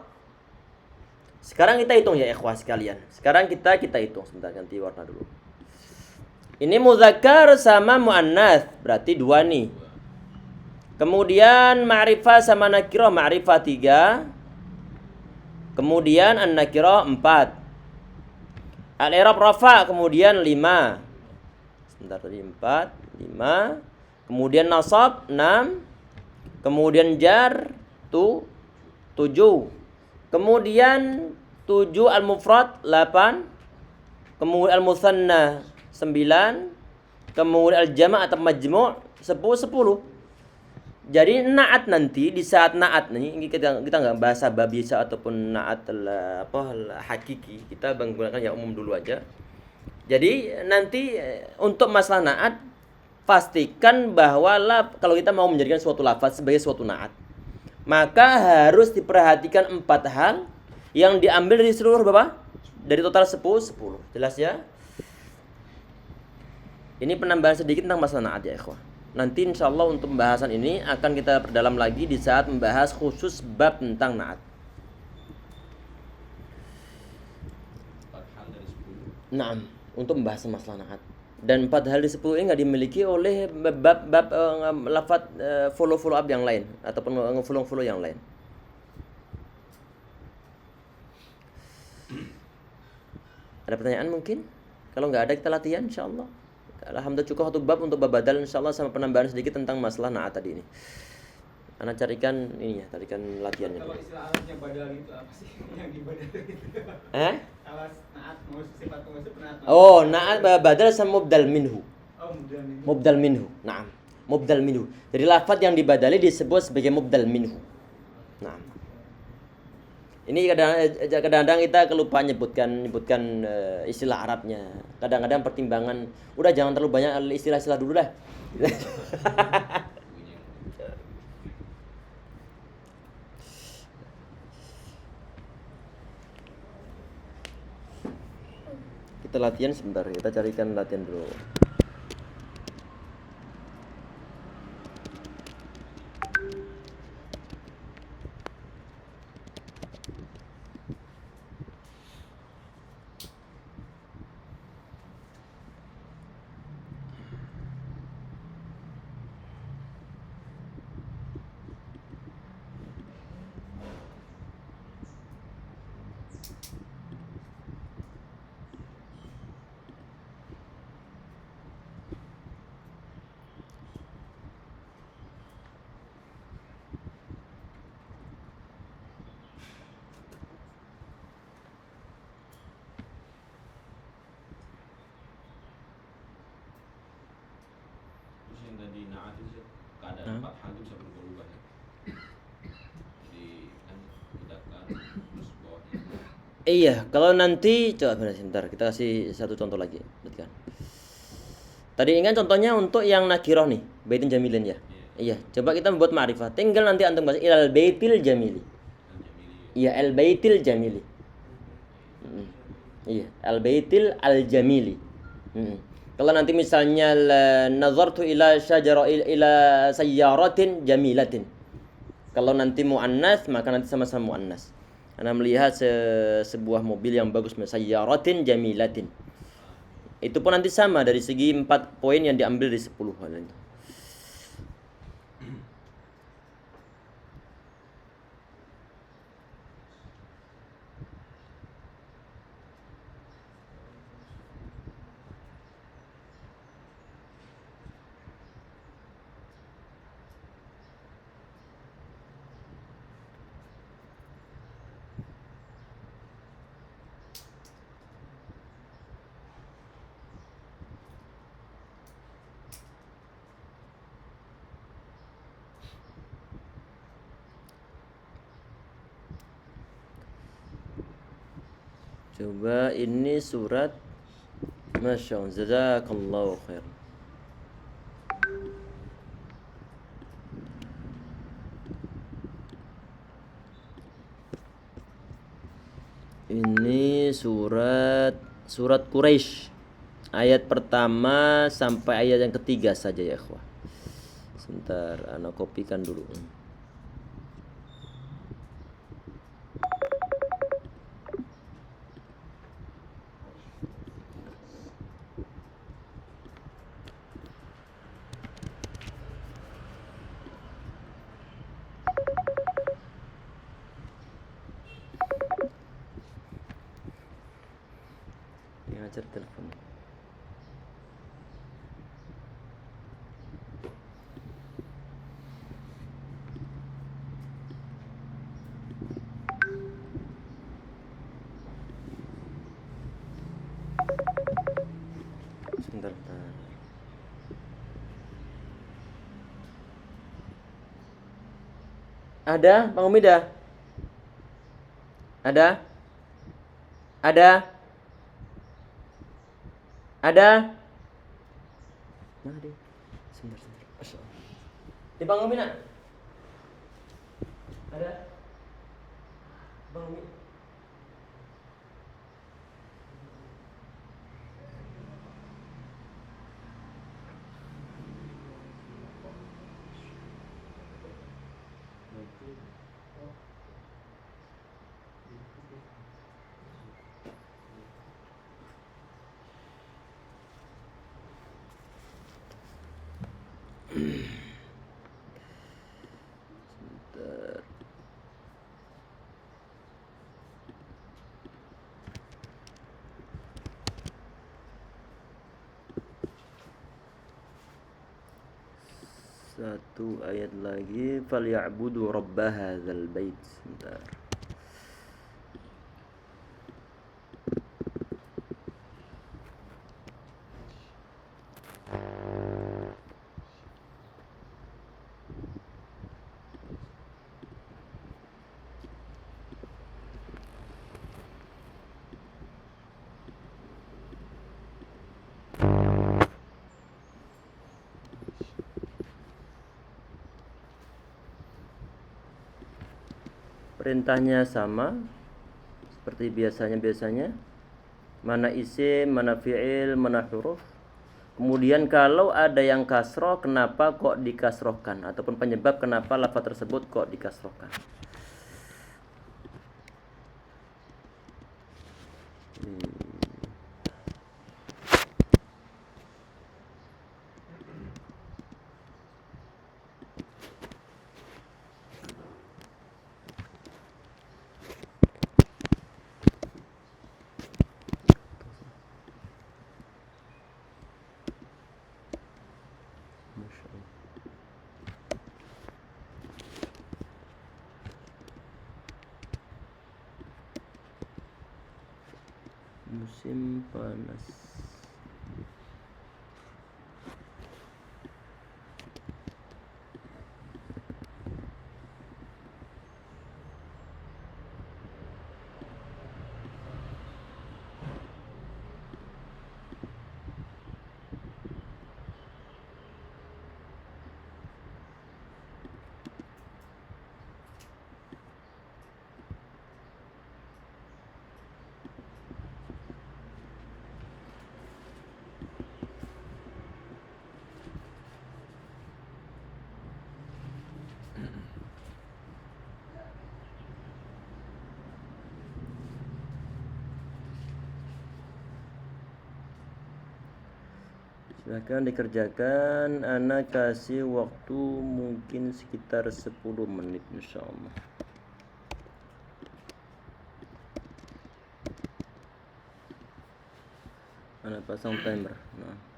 [SPEAKER 2] Sekarang kita hitung ya ikhwah sekalian. Sekarang kita hitung. Sebentar, ganti warna dulu. Ini muzakkar sama muannats, berarti 2 nih. Kemudian ma'rifah sama nakirah, ma'rifah 3. Kemudian an-nakirah 4. Al-i'rab rafa kemudian 5. Sebentar tadi 4, 5. Kemudian nasab 6. Kemudian jar 7. Kemudian 7 al-mufrad 8. Kemudian al-mutsanna 9. Kemudian al-jama' atau majmu' 10. Jadi na'at nanti di saat na'at nih kita enggak bahasa babisa ataupun na'at hakiki, kita menggunakan yang umum dulu aja. Jadi nanti untuk masalah na'at pastikan bahwa kalau kita mau menjadikan suatu lafaz sebagai suatu na'at, maka harus diperhatikan 4 hal yang diambil dari seluruh berapa? Dari total 10. Jelas ya? Ini penambahan sedikit tentang masalah na'at ya ikhwah. Nanti insyaallah untuk pembahasan ini akan kita perdalam lagi di saat membahas khusus bab tentang na'at.
[SPEAKER 4] 4 hal dari 10.
[SPEAKER 2] Nah, untuk membahas masalah na'at. Dan 4 hal di 10 ini nggak dimiliki oleh bab lafaz follow up yang lain ataupun follow yang lain. Ada pertanyaan mungkin? Kalau nggak ada kita latihan insyaallah. Alhamdulillah cukup satu bab untuk bab badal insyaallah sama penambahan sedikit tentang masalah na'at tadi ini. Ana carikan ini ya, carikan latihannya.
[SPEAKER 1] Kalau istilah Arabnya badal itu apa sih yang dibadal itu? Kalau na'at sifat mausul na'at.
[SPEAKER 2] Oh, na'at badal sama mubdal minhu.
[SPEAKER 1] Oh,
[SPEAKER 2] Mubdal minhu. Naam. Mubdal minhu. Jadi lafaz yang dibadali disebut sebagai mubdal minhu. Naam. Ini kadang-kadang kita kelupaan nyebutkan istilah Arabnya. Kadang-kadang pertimbangan, udah jangan terlalu banyak istilah-istilah dulu dah. Kita latihan sebentar, kita carikan latihan dulu.
[SPEAKER 4] qanaat itu keadaan empat hal itu bisa berubah-ubah ya. Jadi kan tidakkan terus bawahnya.
[SPEAKER 2] Iya, kalau nanti coba sebentar kita kasih satu contoh lagi. Perhatikan. Tadi ini kan contohnya untuk yang nakiroh nih, baitin jamilin ya. Iya, coba kita membuat ma'rifah. Tinggal nanti antum bahas ilal baitil jamili. Iya, al baitil jamili. Iya, al baitil al jamili. Kalau nanti misalnya nazartu ila syajara ila sayyaratin jamilatin. Kalau nanti muannas maka nanti sama-sama muannas. Anda melihat sebuah mobil yang bagus, sayyaratin jamilatin. Itu pun nanti sama dari segi 4 poin yang diambil dari 10 hal itu. Coba ini surat, Masya Allah, jazakallahu khair. Ini surat Quraisy, ayat pertama sampai ayat yang ketiga saja ya ikhwah. Sebentar, ana kopikan dulu. Ngajar telepon. Sebentar. Ada, Bang Umida? Ada? Mana dia? Sebentar. Masya Allah. Di Bang Umi nak? Ada? Bang Umi? Satu ayat lagi, falyabudu rabb hadzal bait. Sebentar. Perintahnya sama seperti biasanya. Mana isim, mana fi'il, mana huruf. Kemudian kalau ada yang kasroh, kenapa kok dikasrohkan? Ataupun penyebab kenapa lafaz tersebut kok dikasrohkan. Musim panas. Silahkan dikerjakan. Ana kasih waktu mungkin sekitar 10 menit insyaallah. Ana pasang timer. Nah.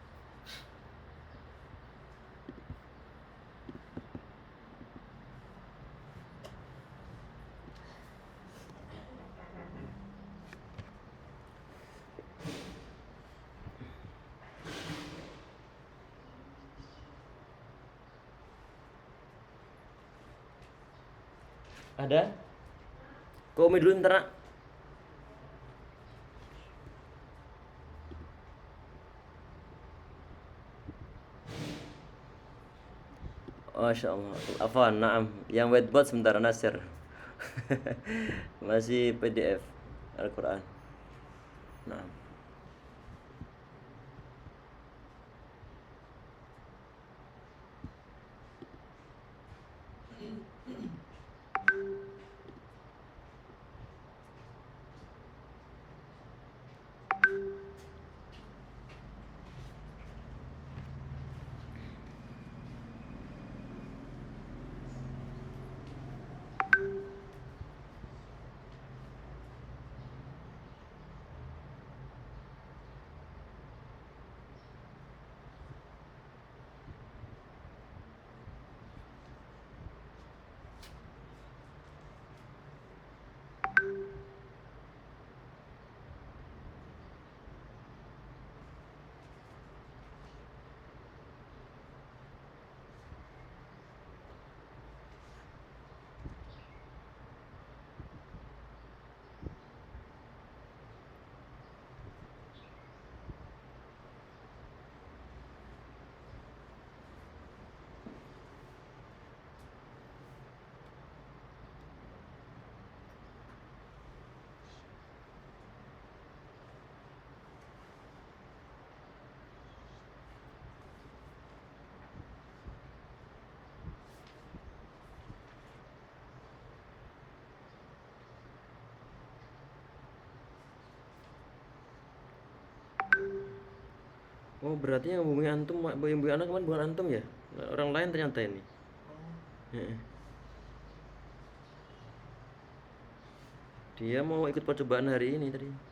[SPEAKER 2] Ada? Kau Umi dulu bentar nak. Masya Allah. Afwan, naam. Yang whiteboard sebentar Nasir. Masih PDF Al-Quran. Nah. Oh berarti yang hubungi antum, ibu anak kemarin bukan antum ya? Orang lain ternyata ini. Heeh. Dia mau ikut percobaan hari ini tadi.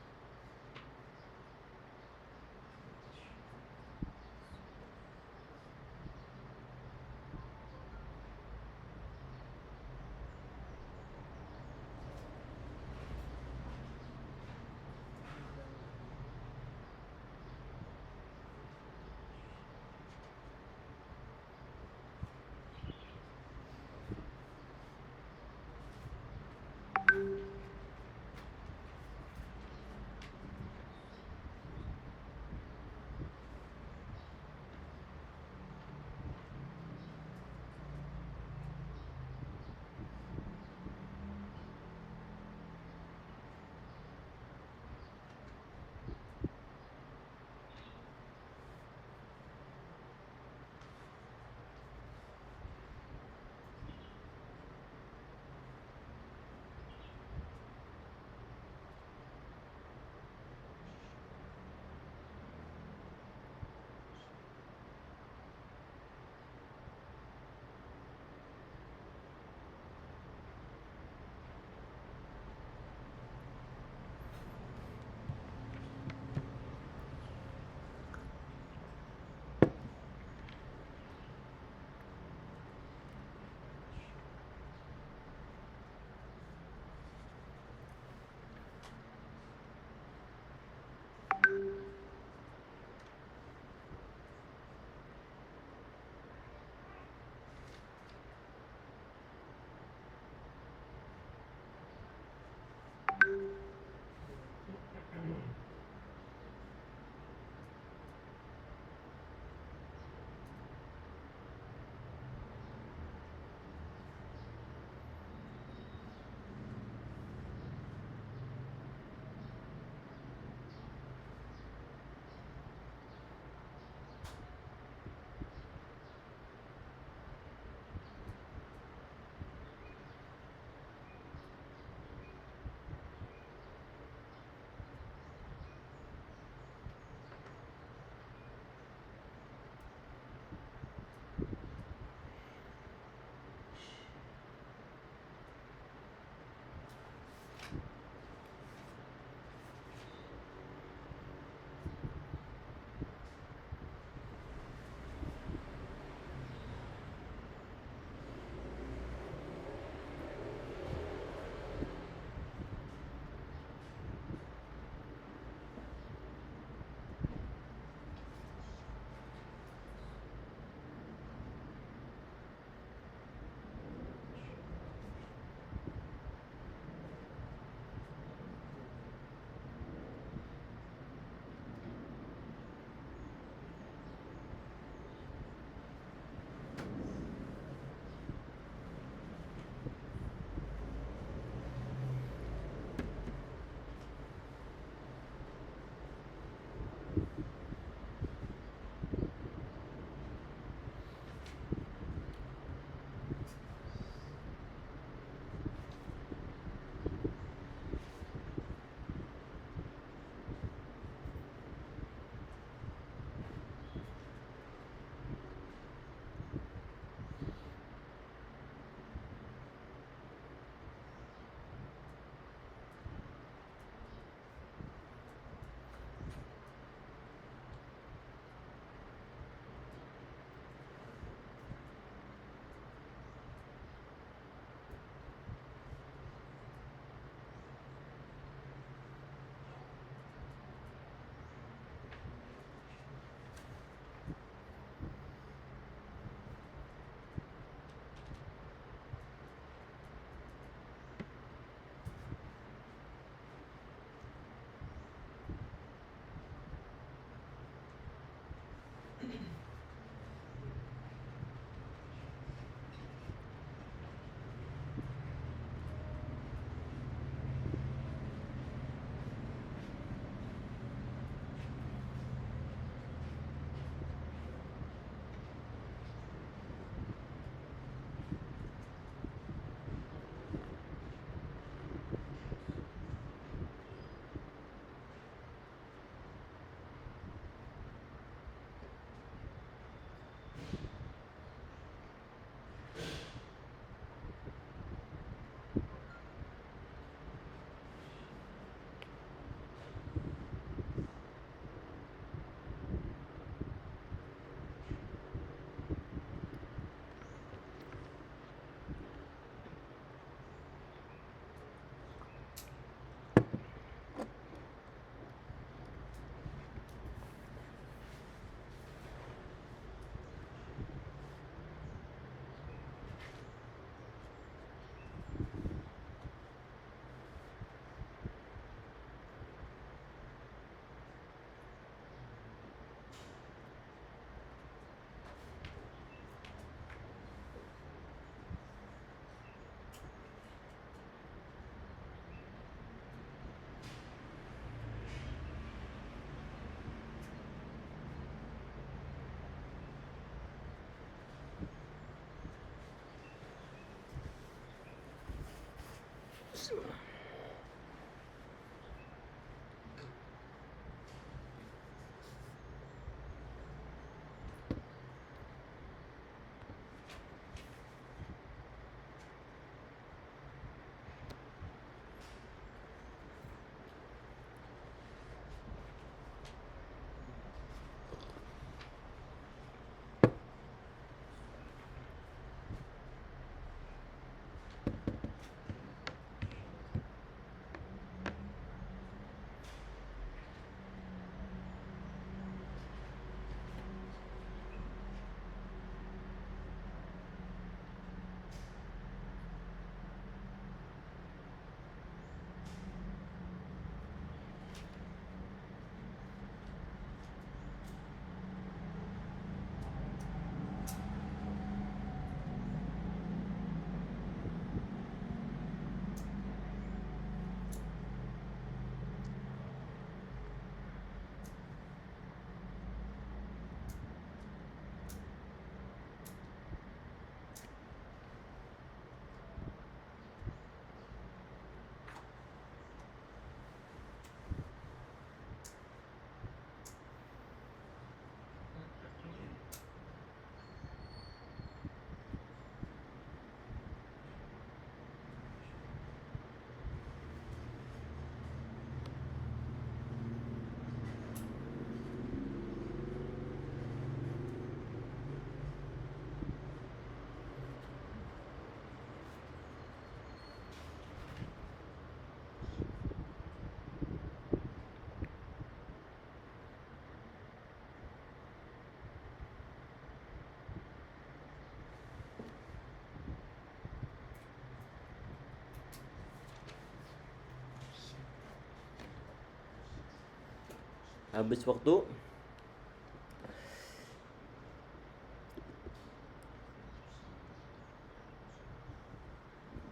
[SPEAKER 2] Habis waktu.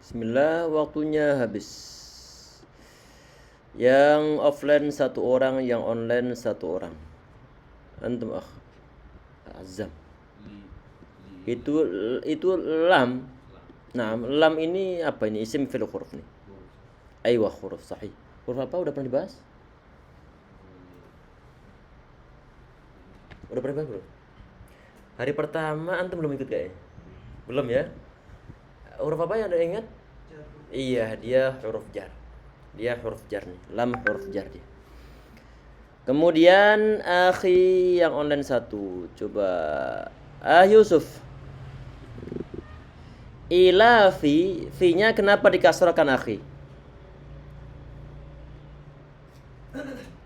[SPEAKER 2] Bismillah, waktunya habis. Yang offline 1 orang, yang online 1 orang. Antum akh Azam. Itu lam. Nah, lam ini apa ini? Isim fil huruf nih. Aywa, huruf sahih. Huruf apa udah pernah dibahas? Udah pernah dibahas belum? Hari pertama antum belum ikut kayaknya? Belum ya? Huruf apa yang Anda ingat? Iya, dia huruf jar. Dia huruf jar nih. Lam huruf jar dia. Kemudian akhi yang online 1. Coba Yusuf. Ila fi-nya kenapa dikasrohkan akhi?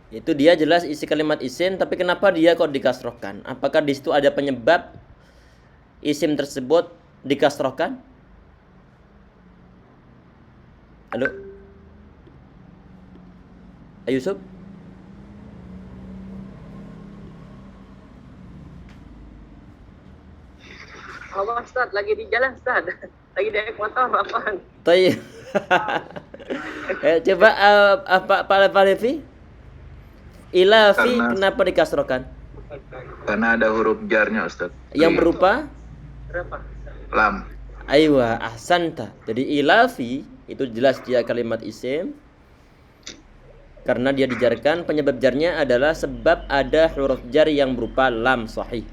[SPEAKER 2] Itu dia jelas isi kalimat isim, tapi kenapa dia kok dikasrohkan? Apakah di situ ada penyebab isim tersebut dikasrohkan? Halo? Yusuf?
[SPEAKER 8] Allah Ustaz, lagi di jalan Ustaz. Lagi naik motor apaan?
[SPEAKER 2] Tayyib. Coba Pak Levi. Ila fi kenapa dikasrohkan?
[SPEAKER 5] Karena ada huruf jarnya Ustaz.
[SPEAKER 2] Yang berupa
[SPEAKER 8] Berapa?
[SPEAKER 5] Lam.
[SPEAKER 2] aywa ahsanta. Jadi ila fi itu jelas dia kalimat isim karena dia dijarkan. Penyebab jarnya adalah sebab ada huruf jar yang berupa lam, sahih.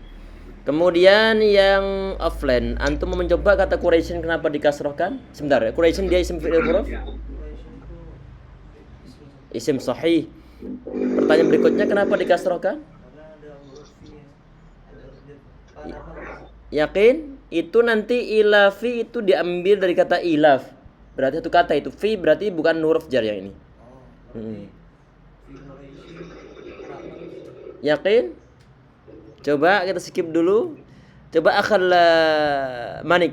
[SPEAKER 2] Kemudian yang offline, antum mau mencoba kata Quraisyin kenapa dikasrohkan? Sebentar, Quraisyin dia isim fi'il huruf? Isim sahih. Pertanyaan berikutnya, kenapa dikasrohkan?
[SPEAKER 7] Karena ada huruf fi, ada
[SPEAKER 2] Yakin? Itu nanti ilafi itu diambil dari kata ilaf. Berarti itu kata itu fi berarti bukan huruf jar yang ini. Yakin? Coba kita skip dulu. Coba akal Manik.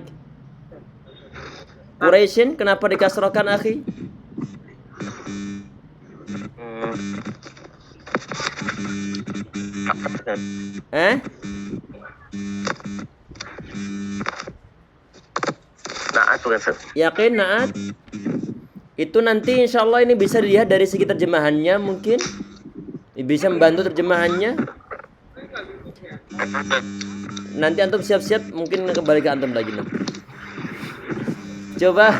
[SPEAKER 2] Quraisyin kenapa dikasrohkan akhi?
[SPEAKER 5] Naat Ustaz.
[SPEAKER 2] Yakin naat? Itu nanti insya Allah ini bisa dilihat dari segi terjemahannya mungkin. Bisa membantu terjemahannya. Nanti antum siap-siap mungkin kembali ke antum lagi nanti. Coba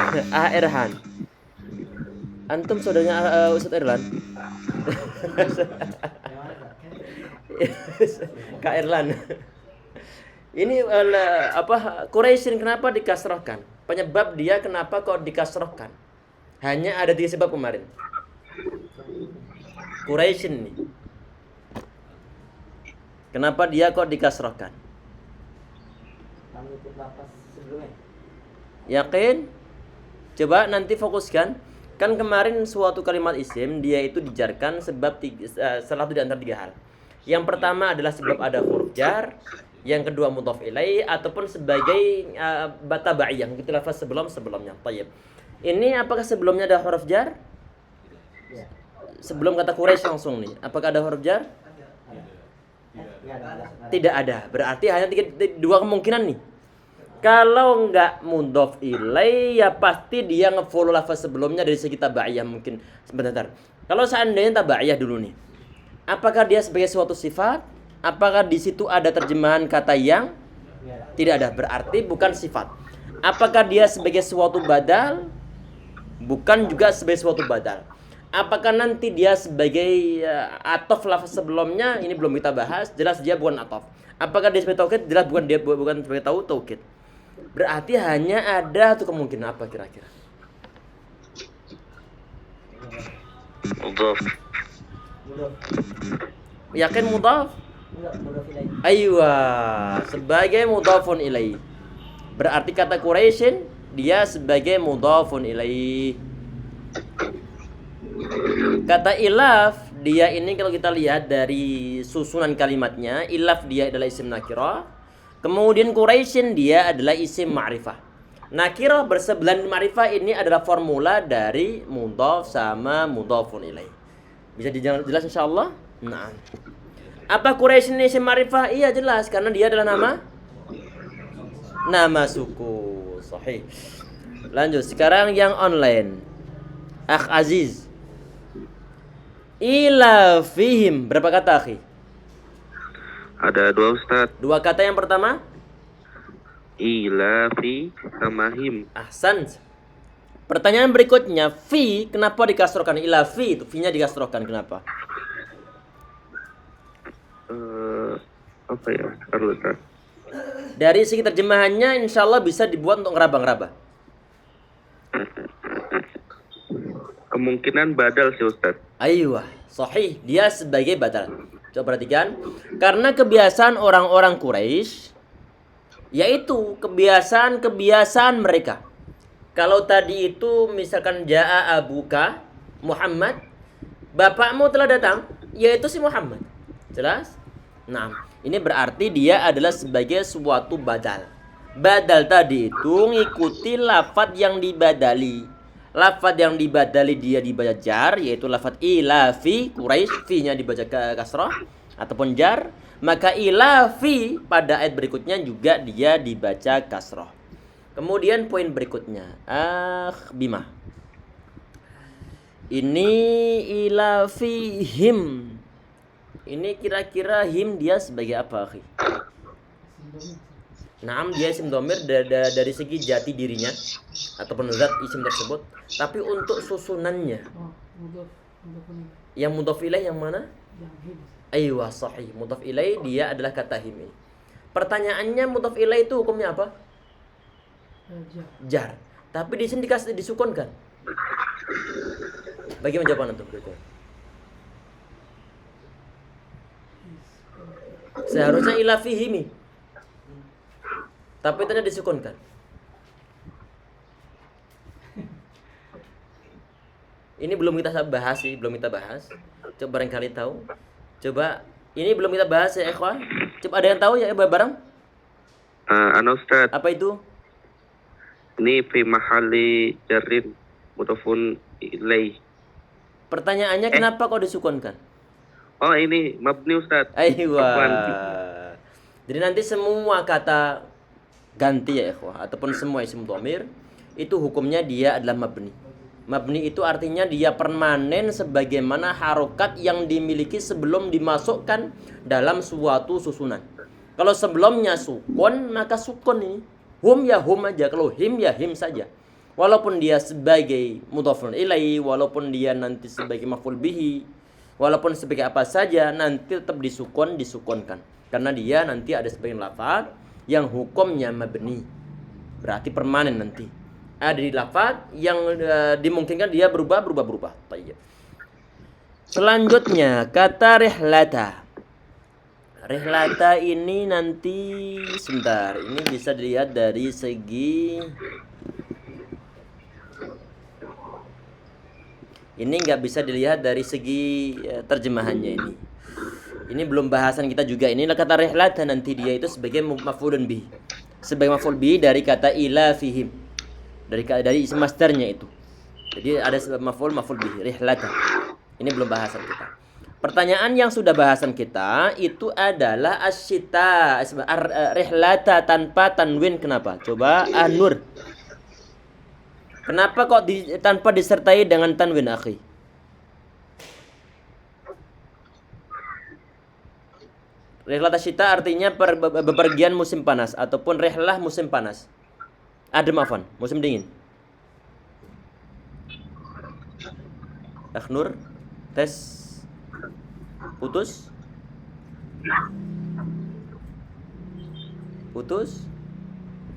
[SPEAKER 2] Erhan. Antum saudaranya Ustaz Erlan. Kak Erlan. Ini Quraisyin kenapa dikasrohkan? Penyebab dia kenapa kok dikasrohkan? Hanya ada 3 sebab kemarin. Quraisyin nih. Kenapa dia kok dikasrohkan?
[SPEAKER 3] Mengikut lafaz sebelumnya.
[SPEAKER 2] Yakin? Coba nanti fokuskan. Kan kemarin suatu kalimat isim dia itu dijarkan sebab salah satu di antara 3 hal. Yang pertama adalah sebab ada huruf jar, yang kedua mudhaf ilaih ataupun sebagai tabaiyah, gitu lafaz sebelumnya. Thayyib. Ini apakah sebelumnya ada huruf jar? Sebelum kata Quraisy langsung nih. Apakah ada huruf jar? Tidak ada. Berarti hanya 2 kemungkinan nih. Kalau enggak mudhaf ilaih ya pasti dia ngefollow lafaz sebelumnya dari segi tabaiyah mungkin. Sebentar. Kalau seandainya tabaiyah dulu nih. Apakah dia sebagai suatu sifat? Apakah di situ ada terjemahan kata yang? Tidak ada. Berarti bukan sifat. Apakah dia sebagai suatu badal? Bukan juga sebagai suatu badal. Apakah nanti dia sebagai atof lafaz sebelumnya? Ini belum kita bahas. Jelas dia bukan atof. Apakah dia sebagai taukid? Jelas bukan sebagai taukid. Berarti hanya ada satu kemungkinan. Apa kira-kira?
[SPEAKER 5] Mudhaf.
[SPEAKER 2] Yakin mudhaf?
[SPEAKER 3] Mudhaf ilaih.
[SPEAKER 2] Aywa, sebagai mudhafun ilaih. Berarti kata Quraisyin dia sebagai mudhafun ilaih. Kata ilaf dia ini kalau kita lihat dari susunan kalimatnya, ilaf dia adalah isim nakirah. Kemudian Quraisyin dia adalah isim ma'rifah. Nakirah bersebelahan ma'rifah ini adalah formula dari mudhaf sama mudhafun ilaih. Bisa dijelas insyaallah? Nah. Apa Quraisy ini isim ma'rifah? Iya jelas karena dia adalah nama suku. Sahih. Lanjut sekarang yang online. Akh Aziz. Ila fihim berapa kata akhi?
[SPEAKER 5] Ada 2 Ustaz.
[SPEAKER 2] 2 kata yang pertama?
[SPEAKER 5] Ila fi sama him.
[SPEAKER 2] Ahsan. Pertanyaan berikutnya, fi kenapa dikasrohkan? Ila fi itu fi-nya dikasrohkan kenapa?
[SPEAKER 5] Apa ya? Ustaz.
[SPEAKER 2] Dari segi terjemahannya insya Allah bisa dibuat untuk ngeraba-ngeraba.
[SPEAKER 5] Kemungkinan badal sih Ustaz.
[SPEAKER 2] Aywa, sahih. Dia sebagai badal. Coba perhatikan. Karena kebiasaan orang-orang Quraisy yaitu kebiasaan mereka. Kalau tadi itu misalkan Ja'a abuka Muhammad, bapakmu telah datang, yaitu si Muhammad. Jelas? Nah, ini berarti dia adalah sebagai suatu badal. Badal tadi itu ngikuti lafadz yang dibadali. Lafadz yang dibadali dia dibaca jar, yaitu lafadz ilafi Quraisy, fi-nya dibaca kasrah ataupun jar. Maka ilafi pada ayat berikutnya juga dia dibaca kasrah. Kemudian poin berikutnya, Bima. Ini ilafi him. Ini kira-kira him dia sebagai apa, akhi? Naam, dia isim dhamir dari segi jati dirinya ataupun zat isim tersebut. Tapi untuk susunannya, yang mudhaf ilaih yang mana?
[SPEAKER 6] Yang him.
[SPEAKER 2] Aywa, sahih. Mudhaf ilaih dia adalah kata him. Pertanyaannya mudhaf ilaih itu hukumnya apa? Jar. Tapi di sini disukunkan. Bagaimana jawaban untuk itu? Seharusnya ila fihimi. Tapi ternyata disukunkan. Ini belum kita bahas sih, belum kita bahas. Coba barangkali tahu. Coba ini belum kita bahas ya, ikhwan. Coba ada yang tahu ya bareng?
[SPEAKER 5] Ustaz.
[SPEAKER 2] Apa itu?
[SPEAKER 5] Ini fi mahali jarrin mudhafun ilaih.
[SPEAKER 2] Pertanyaannya kenapa kok disukunkan?
[SPEAKER 5] Oh, ini mabni Ustaz.
[SPEAKER 2] Aywa. Jadi nanti semua kata ganti ya ikhwah ataupun semua isim dhamir itu hukumnya dia adalah mabni. Mabni itu artinya dia permanen sebagaimana harokat yang dimiliki sebelum dimasukkan dalam suatu susunan. Kalau sebelumnya sukun maka sukun ini. Hum ya hum aja, kalau him ya him saja. Walaupun dia sebagai mudhafun ilaihi, walaupun dia nanti sebagai maf'ul bihi, walaupun sebagai apa saja nanti tetap disukunkan. Karena dia nanti ada sebagian lafaz yang hukumnya mabni. Berarti permanen nanti. Ada di lafaz yang dimungkinkan dia berubah. Tayyib. Selanjutnya kata rihlata. Rihlata ini nanti sebentar, ini bisa dilihat dari segi ini nggak bisa dilihat dari segi terjemahannya ini. Ini belum bahasan kita juga. Ini kata rihlata nanti dia itu sebagai maf'ulun bih. Sebagai maf'ul bih dari kata ila fihim. Dari isim masdarnya itu. Jadi ada maf'ul bih rihlata. Ini belum bahasan kita. Pertanyaan yang sudah bahasan kita itu adalah asyita rihlata tanpa tanwin. Kenapa? Coba Nur. Kenapa kok tanpa disertai dengan tanwin, akhi? Rihlat asyita artinya bepergian musim panas ataupun rihlah musim panas. Adem afan, musim dingin. Nur, tes. Putus.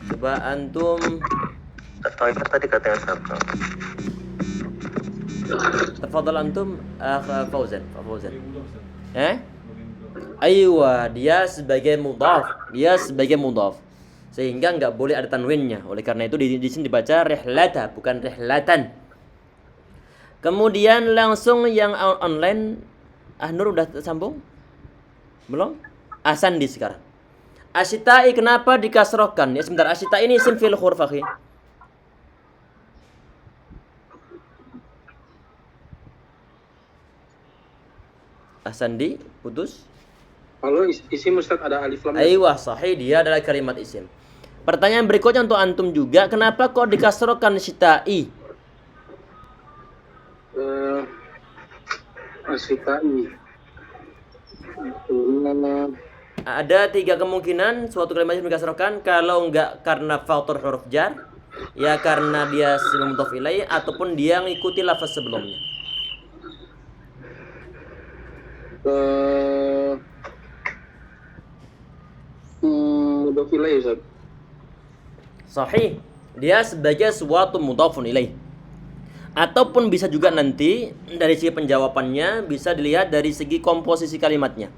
[SPEAKER 2] Coba antum.
[SPEAKER 5] Atau ingat tadi katanya siapa?
[SPEAKER 2] Tafadhal antum Fauzan. Aywa, dia sebagai mudhaf. Sehingga enggak boleh ada tanwinnya. Oleh karena itu di sini dibaca rihlata bukan rihlatan. Kemudian langsung yang online Nur udah sambung? Belum? Asandi sekarang. Asyita'i kenapa dikasrohkan? Ya sebentar, asyita ini isim fi'il khuruf, akhi. Ahsandi, putus.
[SPEAKER 9] Kalau isim Ustaz ada alif lam.
[SPEAKER 2] Aywa, sahih, dia adalah kalimat isim. Pertanyaan berikutnya untuk antum juga, kenapa kok dikasrokan syita'i?
[SPEAKER 9] Syita'i.
[SPEAKER 2] Ada 3 kemungkinan suatu kalimat isim dikasrokan. Kalau enggak karena faktor huruf jar, ya karena dia sifat mudhaf ilaih, ataupun dia mengikuti lafaz sebelumnya.
[SPEAKER 9] Mudhaf ilaih Ustaz.
[SPEAKER 2] Sahih, dia sebagai suatu mudhafun ilaih. Ataupun bisa juga nanti dari segi penjawabannya bisa dilihat dari segi komposisi kalimatnya.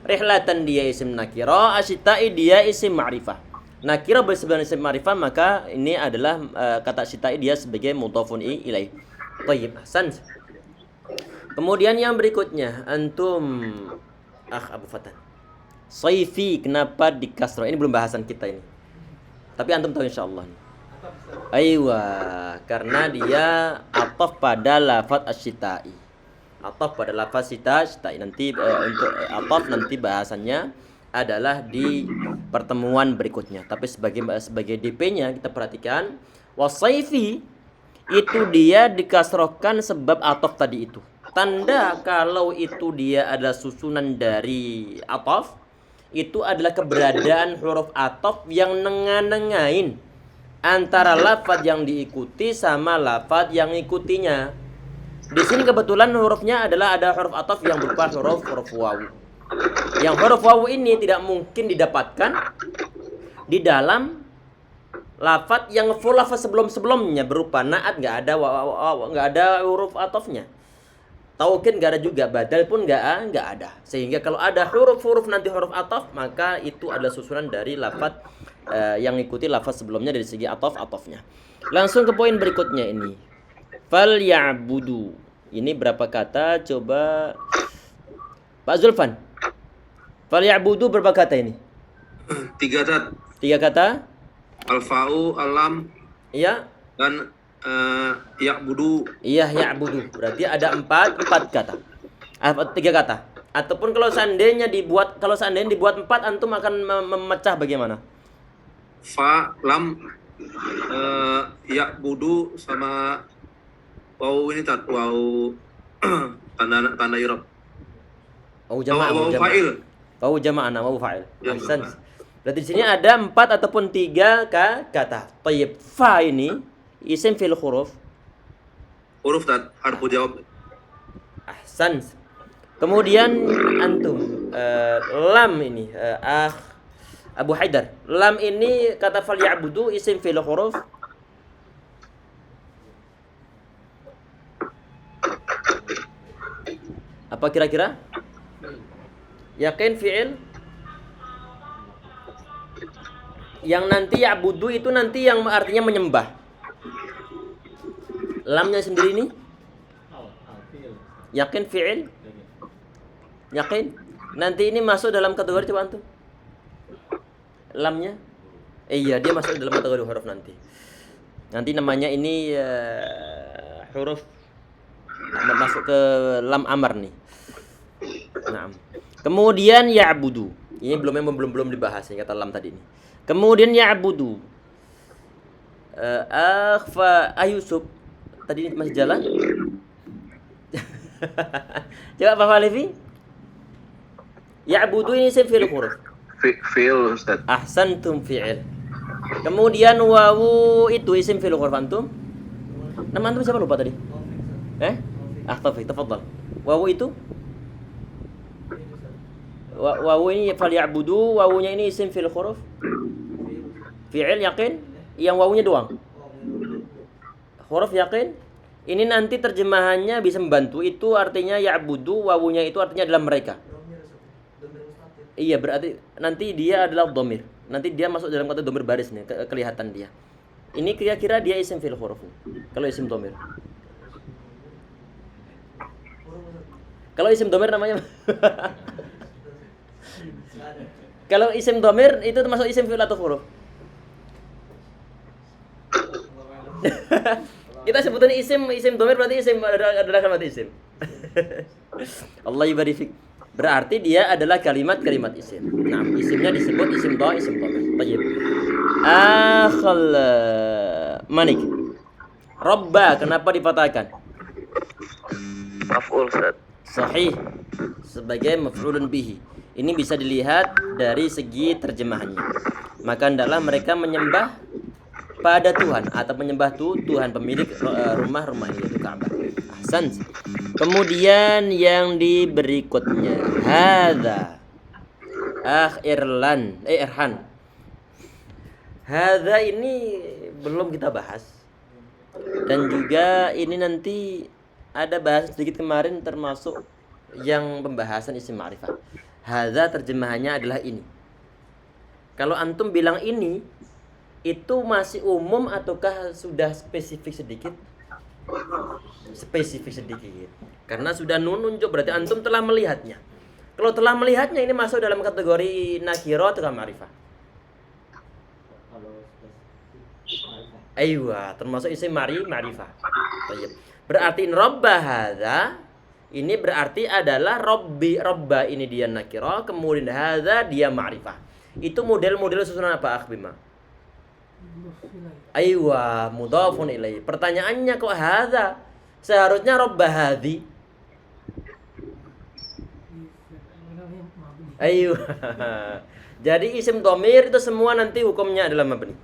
[SPEAKER 2] Rihlatan dia isim nakira, asyita'i dia isim ma'rifah. Nakira bersebut isim ma'rifah, maka ini adalah kata asyita'i dia sebagai mudhafun ilaih. Thayyib, ahsan. Kemudian yang berikutnya, antum Abu Fatan. Sayfi, kenapa di kasroh? Ini belum bahasan kita ini. Tapi antum tahu insyaallah. Aywa, karena dia ataf pada lafaz asyita'i. Ataf pada lafaz syita'i. Nanti untuk ataf nanti bahasannya adalah di pertemuan berikutnya. Tapi sebagai DP-nya kita perhatikan wasayfi itu dia dikasrohkan sebab ataf tadi itu. Tanda kalau itu dia adalah susunan dari ataf, itu adalah keberadaan huruf ataf yang nengahin antara lafaz yang diikuti sama lafaz yang ikutinya. Di sini kebetulan hurufnya adalah ada huruf ataf yang berupa huruf wawu. Yang huruf wawu ini tidak mungkin didapatkan di dalam lafaz yang full lafaz sebelumnya berupa naat, nggak ada huruf atafnya. Taukid nggak ada juga, badal pun nggak ada. Sehingga kalau ada huruf-huruf nanti huruf ataf, maka itu adalah susunan dari lafaz yang mengikuti lafaz sebelumnya dari segi atafnya. Langsung ke poin berikutnya ini. Fal ya'budu. Ini berapa kata? Coba Pak Zulfan. Fal ya'budu berapa kata ini?
[SPEAKER 9] 3 Ustaz.
[SPEAKER 2] 3 kata?
[SPEAKER 9] Al-fa'u, al-lam,
[SPEAKER 2] Iya.
[SPEAKER 9] dan ya'budu.
[SPEAKER 2] Iya, ya'budu. Berarti ada 4 kata. 3 kata. Ataupun kalau seandainya dibuat 4, antum akan memecah bagaimana?
[SPEAKER 9] Fa, lam, ya'budu sama wawu ini Ustaz. Wawu tanda i'rab.
[SPEAKER 2] Wawu jamaah.
[SPEAKER 9] Wawu fa'il.
[SPEAKER 2] Wawu jamaah, wawu fa'il.
[SPEAKER 9] Ya,
[SPEAKER 2] Ahsan. Berarti di sini ada 4 ataupun 3 kata. Thayyib. Fa ini isim fil huruf.
[SPEAKER 9] Huruf Ustaz, harfu jawab.
[SPEAKER 2] Ahsan. Kemudian antum lam ini Abu Haidar. Lam ini kata fal ya'budu isim fil huruf. Apa kira-kira? Yakin fi'il? Yang nanti ya'budu itu nanti yang artinya menyembah. Lamnya sendiri ini? Yakin fi'il? Yakin? Nanti ini masuk dalam kategori coba antum. Lamnya? Iya, dia masuk dalam kategori huruf nanti. Nanti namanya ini huruf masuk ke lam amar nih. Nah. Kemudian ya'budu. Ini belum dibahas ya kata lam tadi ini. Kemudian ya'budu. Akhfa Yusuf tadi masih jalan? Coba Pak Falifi. Ya'budu ini isim fi'il huruf.
[SPEAKER 9] Fi'il Ustaz.
[SPEAKER 2] Ahsantum fi'il. Kemudian wawu itu isim fi'il huruf antum. Nama antum siapa lupa tadi? Taufik, tafadhal. Wawu itu? Wawu ini fal ya'budu, wawunya ini isim fi'il huruf. Fi'il yakin? Yang wawunya doang. Huruf yakin? Ini nanti terjemahannya bisa membantu. Itu artinya ya'budu, wawunya itu artinya adalah mereka. Iya, berarti nanti dia adalah dhamir. Nanti dia masuk dalam kata dhamir baris nih, kelihatan dia. Ini kira-kira dia isim fi'il huruf. Kalau isim dhamir. Kalau isim dhamir namanya Kalau isim dhamir itu termasuk isim fi'il atau huruf? Kita sebutin isim dhamir berarti isim adalah kalimat isim. Allah yubarik. Berarti dia adalah kalimat-kalimat isim. Nah, isimnya disebut isim dhamir, isim dhamir. Baik. Akhal manik. Robba kenapa dipatahkan?
[SPEAKER 5] Maf'ul Ustaz.
[SPEAKER 2] Sahih, sebagai maf'ulun bihi. Ini bisa dilihat dari segi terjemahannya. Maka hendaklah mereka menyembah pada Tuhan atau menyembah Tuhan pemilik rumah-rumah ini, yaitu Ka'bah. Ahsan. Kemudian yang di berikutnya hadza Irhan. Hadza ini belum kita bahas. Dan juga ini nanti ada bahas sedikit kemarin termasuk yang pembahasan isim ma'rifah. Hadza terjemahannya adalah ini. Kalau antum bilang ini itu masih umum ataukah sudah spesifik sedikit? Spesifik sedikit. Karena sudah nunjuk berarti antum telah melihatnya. Kalau telah melihatnya ini masuk dalam kategori nakira atau ma'rifah?
[SPEAKER 3] Kalau spesifik
[SPEAKER 2] Aywa, termasuk isim ma'rifah. Baik. Berarti robba hadza ini berarti adalah robba ini dia nakira, kemudian hadza dia ma'rifah. Itu model-model susunan apa Akhbima? Aywa, mudhafun ilaih. Pertanyaannya kok hadza? Seharusnya robba hadhi. Aywa. Jadi isim dhamir itu semua nanti hukumnya adalah mabni.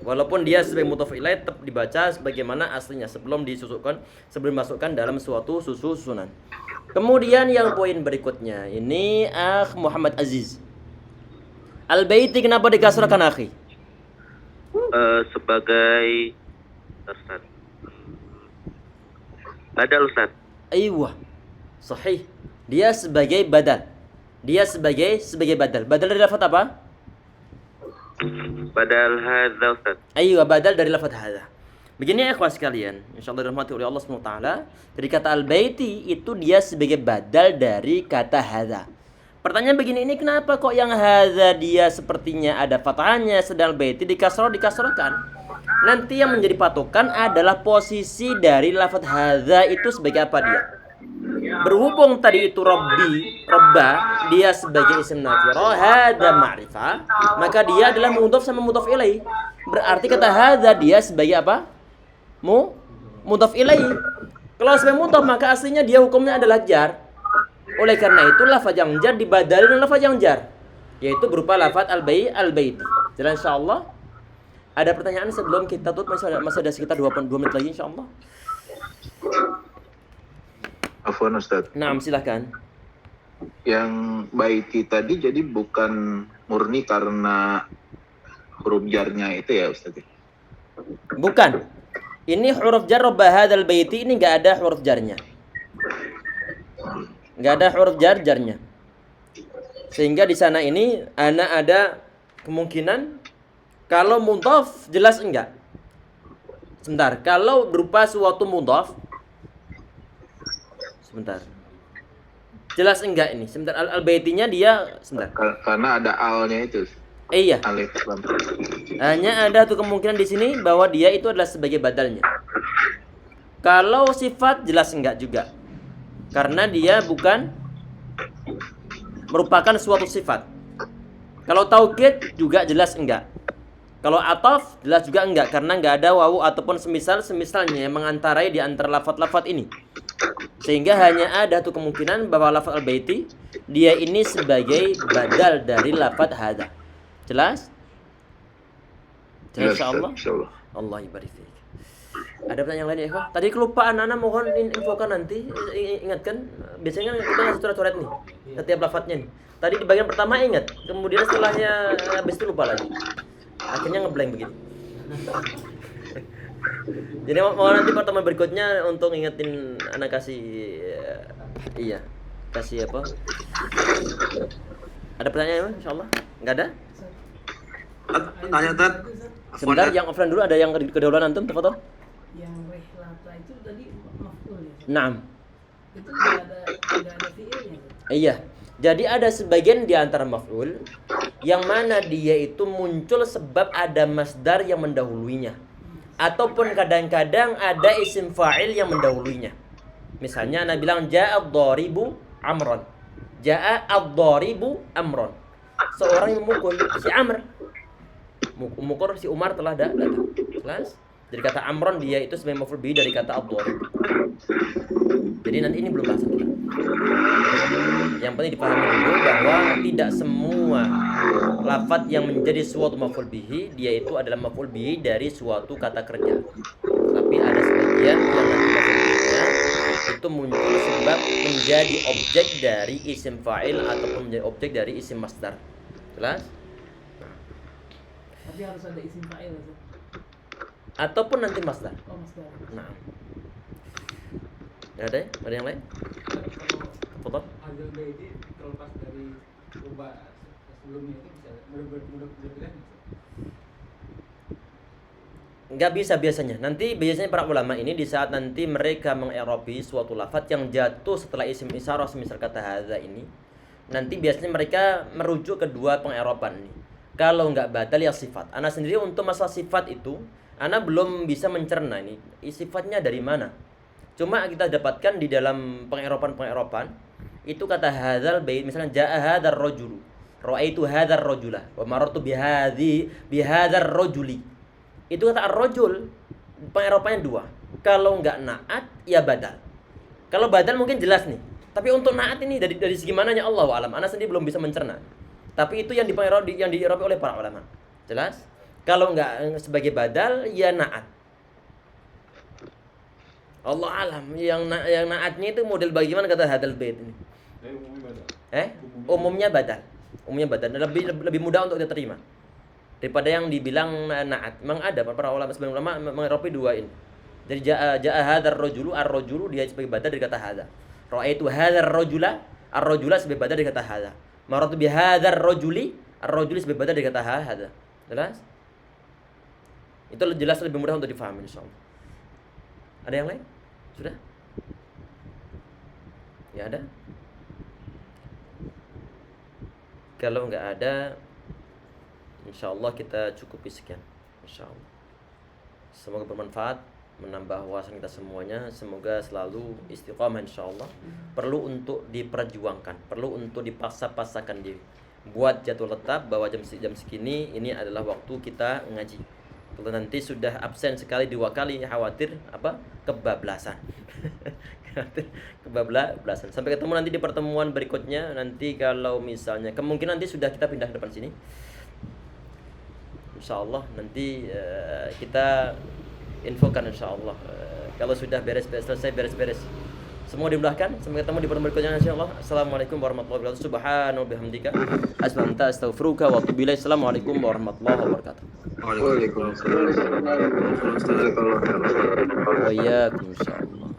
[SPEAKER 2] Walaupun dia sebagai mudhaf ilaih tetap dibaca sebagaimana aslinya sebelum dimasukkan dalam suatu susunan. Kemudian yang poin berikutnya ini Muhammad Aziz. Al-Baiti kenapa dikasrahkan akhi?
[SPEAKER 5] Sebagai Ustaz. Badal Ustaz.
[SPEAKER 2] Aywa. Sahih. Dia sebagai badal. Dia sebagai badal. Badal dari lafaz apa?
[SPEAKER 5] Badal hadza Ustaz.
[SPEAKER 2] Aywa, badal dari lafaz hadza. Begini ya ikhwas sekalian, insyaallah dirahmati oleh Allah Subhanahu wa taala, dari kata al-baiti itu dia sebagai badal dari kata hadza. Pertanyaan begini, ini kenapa kok yang hadza dia sepertinya ada fathahnya sedang baiti dikasrahkan? Nanti yang menjadi patokan adalah posisi dari lafaz hadza itu sebagai apa dia? Berhubung tadi itu robba, dia sebagai isim nakirah, hadza ma'rifah, maka dia adalah mudhaf sama mudhaf ilaih. Berarti kata hadza dia sebagai apa? Mudhaf ilaih. Kalau sebagai mudhaf maka aslinya dia hukumnya adalah jar. Oleh karena itu lafaz yang jar dibadali dengan lafaz yang jar, yaitu berupa lafaz al-baiti. Jadi insyaallah ada pertanyaan sebelum kita tutup, masih ada sekitar 2 menit lagi insyaallah.
[SPEAKER 9] Afwan Ustaz.
[SPEAKER 2] Nah, silakan.
[SPEAKER 9] Yang baiti tadi jadi bukan murni karena huruf jarnya itu ya Ustaz?
[SPEAKER 2] Bukan. Ini huruf jar robba hadzal baiti ini enggak ada huruf jarnya. Enggak ada huruf jarnya. Sehingga di sana ini ada kemungkinan kalau mudhaf jelas enggak. Sebentar, kalau berupa suatu mudhaf sebentar. Jelas enggak ini? Sebentar, al-baitinya dia sebentar.
[SPEAKER 9] Karena ada alnya itu.
[SPEAKER 2] Iya.
[SPEAKER 9] Alif lam.
[SPEAKER 2] Hanya ada tuh kemungkinan di sini bahwa dia itu adalah sebagai badalnya. Kalau sifat jelas enggak juga. Karena dia bukan merupakan suatu sifat. Kalau taukid juga jelas enggak. Kalau ataf jelas juga enggak karena enggak ada wawu ataupun semisalnya yang mengantarai di antara lafaz-lafaz ini. Sehingga hanya ada tuh kemungkinan bahwa lafaz al-baiti dia ini sebagai badal dari lafaz hadza. Jelas? Jelas insyaallah. Allah ibarik fiik. Ada pertanyaan lain ya, Ikhwan? Tadi kelupaan Ana mohon infokan nanti, ingatkan. Biasanya kita ngasih coret-coret nih setiap lafadznya nih. Tadi di bagian pertama ingat, kemudian setelahnya habis itu lupa lagi. Akhirnya ngeblank begini. Jadi mau nanti pertemuan berikutnya untuk ngingetin anak kasih kasih apa? Ada pertanyaan insyaallah? Enggak ada?
[SPEAKER 9] Tanya Tat.
[SPEAKER 2] Sebentar, yang offline dulu, ada yang kedahuluan antum, tafadhol.
[SPEAKER 6] Yang rihlata itu tadi maf'ul ya.
[SPEAKER 2] Naam.
[SPEAKER 6] Itu enggak ada fi'ilnya.
[SPEAKER 2] Iya. Jadi ada sebagian di antara maf'ul yang mana dia itu muncul sebab ada masdar yang mendahuluinya. Ataupun kadang-kadang ada isim fa'il yang mendahuluinya. Misalnya Anda bilang ja'ad dharibu amran. Ja'a ad-dharibu Amron. Seorang yang memukul si Amr. Memukul si Umar telah datang. Jelas? Dari kata Amron dia itu sebagai maf'ul bihi dari kata ad-dharib. Jadi nanti ini belum bahasan kita. Yang penting dipahami dulu bahwa tidak semua lafadz yang menjadi suatu maf'ul bihi dia itu adalah maf'ul bihi dari suatu kata kerja. Tapi ada sebagian yang nanti maf'ul bihinya itu muncul sebab menjadi objek dari isim fa'il ataupun menjadi objek dari isim masdar. Jelas?
[SPEAKER 6] Tapi harus ada isim fa'il Ustaz.
[SPEAKER 2] Ataupun nanti masdar.
[SPEAKER 6] Oh, masdar.
[SPEAKER 2] Nah. Ada ya? Ada yang lain?
[SPEAKER 1] Kalau Hazal Baiti terlepas dari rubah sebelumnya itu bisa mudah-mudahan
[SPEAKER 2] Nggak bisa biasanya. Nanti biasanya para ulama ini di saat nanti mereka mengerobi suatu lafadz yang jatuh setelah isim isyarah semisal kata hadza ini, nanti biasanya mereka merujuk kedua pengeroban ini. Kalau nggak batal ya sifat. Ana sendiri untuk masalah sifat itu, ana belum bisa mencerna ini sifatnya dari mana. Cuma kita dapatkan di dalam pengeropan itu kata hadzal bait, misalnya jaa hadzal rajulu, raaitu hadzal rajula, wa marartu bihadzal rajuli. Itu kata ar-rajul pengeropannya dua. Kalau nggak naat ya badal. Kalau badal mungkin jelas nih. Tapi untuk naat ini dari segi mananya Allahu a'lam. Ana sendiri belum bisa mencerna. Tapi itu yang dipengeropi oleh para ulama. Jelas? Kalau nggak sebagai badal ya naat. Allah alam yang naatnya itu model bagaimana kata hadal bait ini. Umumnya badal. Umumnya badal. Lebih mudah untuk diterima daripada yang dibilang naat. Memang ada para ulama sebagian ulama mengeropi dua ini. Jadi jaa hadzal rajulu, ar-rajulu dia sebagai badal dari kata hadza. Raaitu hadzal rajula, ar-rajula sebagai badal dari kata hadza. Marartu bi hadzal rajuli, ar-rajuli sebagai badal dari kata hadza. Jelas? Itu jelas lebih mudah untuk difahami insyaallah. Ada yang lain? Sudah? Ya ada? Kalau enggak ada, insyaallah kita cukupi sekian. Insyaallah. Semoga bermanfaat, menambah wawasan kita semuanya. Semoga selalu istiqamah insyaallah. Perlu untuk diperjuangkan, perlu untuk dipaksa-paksakan diri. Buat jadwal tetap bahwa jam segini ini adalah waktu kita ngaji. Kalau nanti sudah absen sekali dua kali khawatir kebablasan. Kebablasan. Sampai ketemu nanti di pertemuan berikutnya. Nanti kalau misalnya kemungkinan nanti sudah kita pindah ke depan sini. Insyaallah nanti kita infokan insyaallah kalau sudah selesai beres-beres. Semua dimudahkan. Sampai ketemu di pertemuan berikutnya insyaallah. Assalamualaikum warahmatullahi wabarakatuh. Subhanallahi bihamdika asyhadu astaghfiruka wa atubu ilaik. Assalamualaikum warahmatullahi wabarakatuh.
[SPEAKER 9] Waalaikumsalam warahmatullahi wabarakatuh.
[SPEAKER 2] Wa iyyakum insyaallah.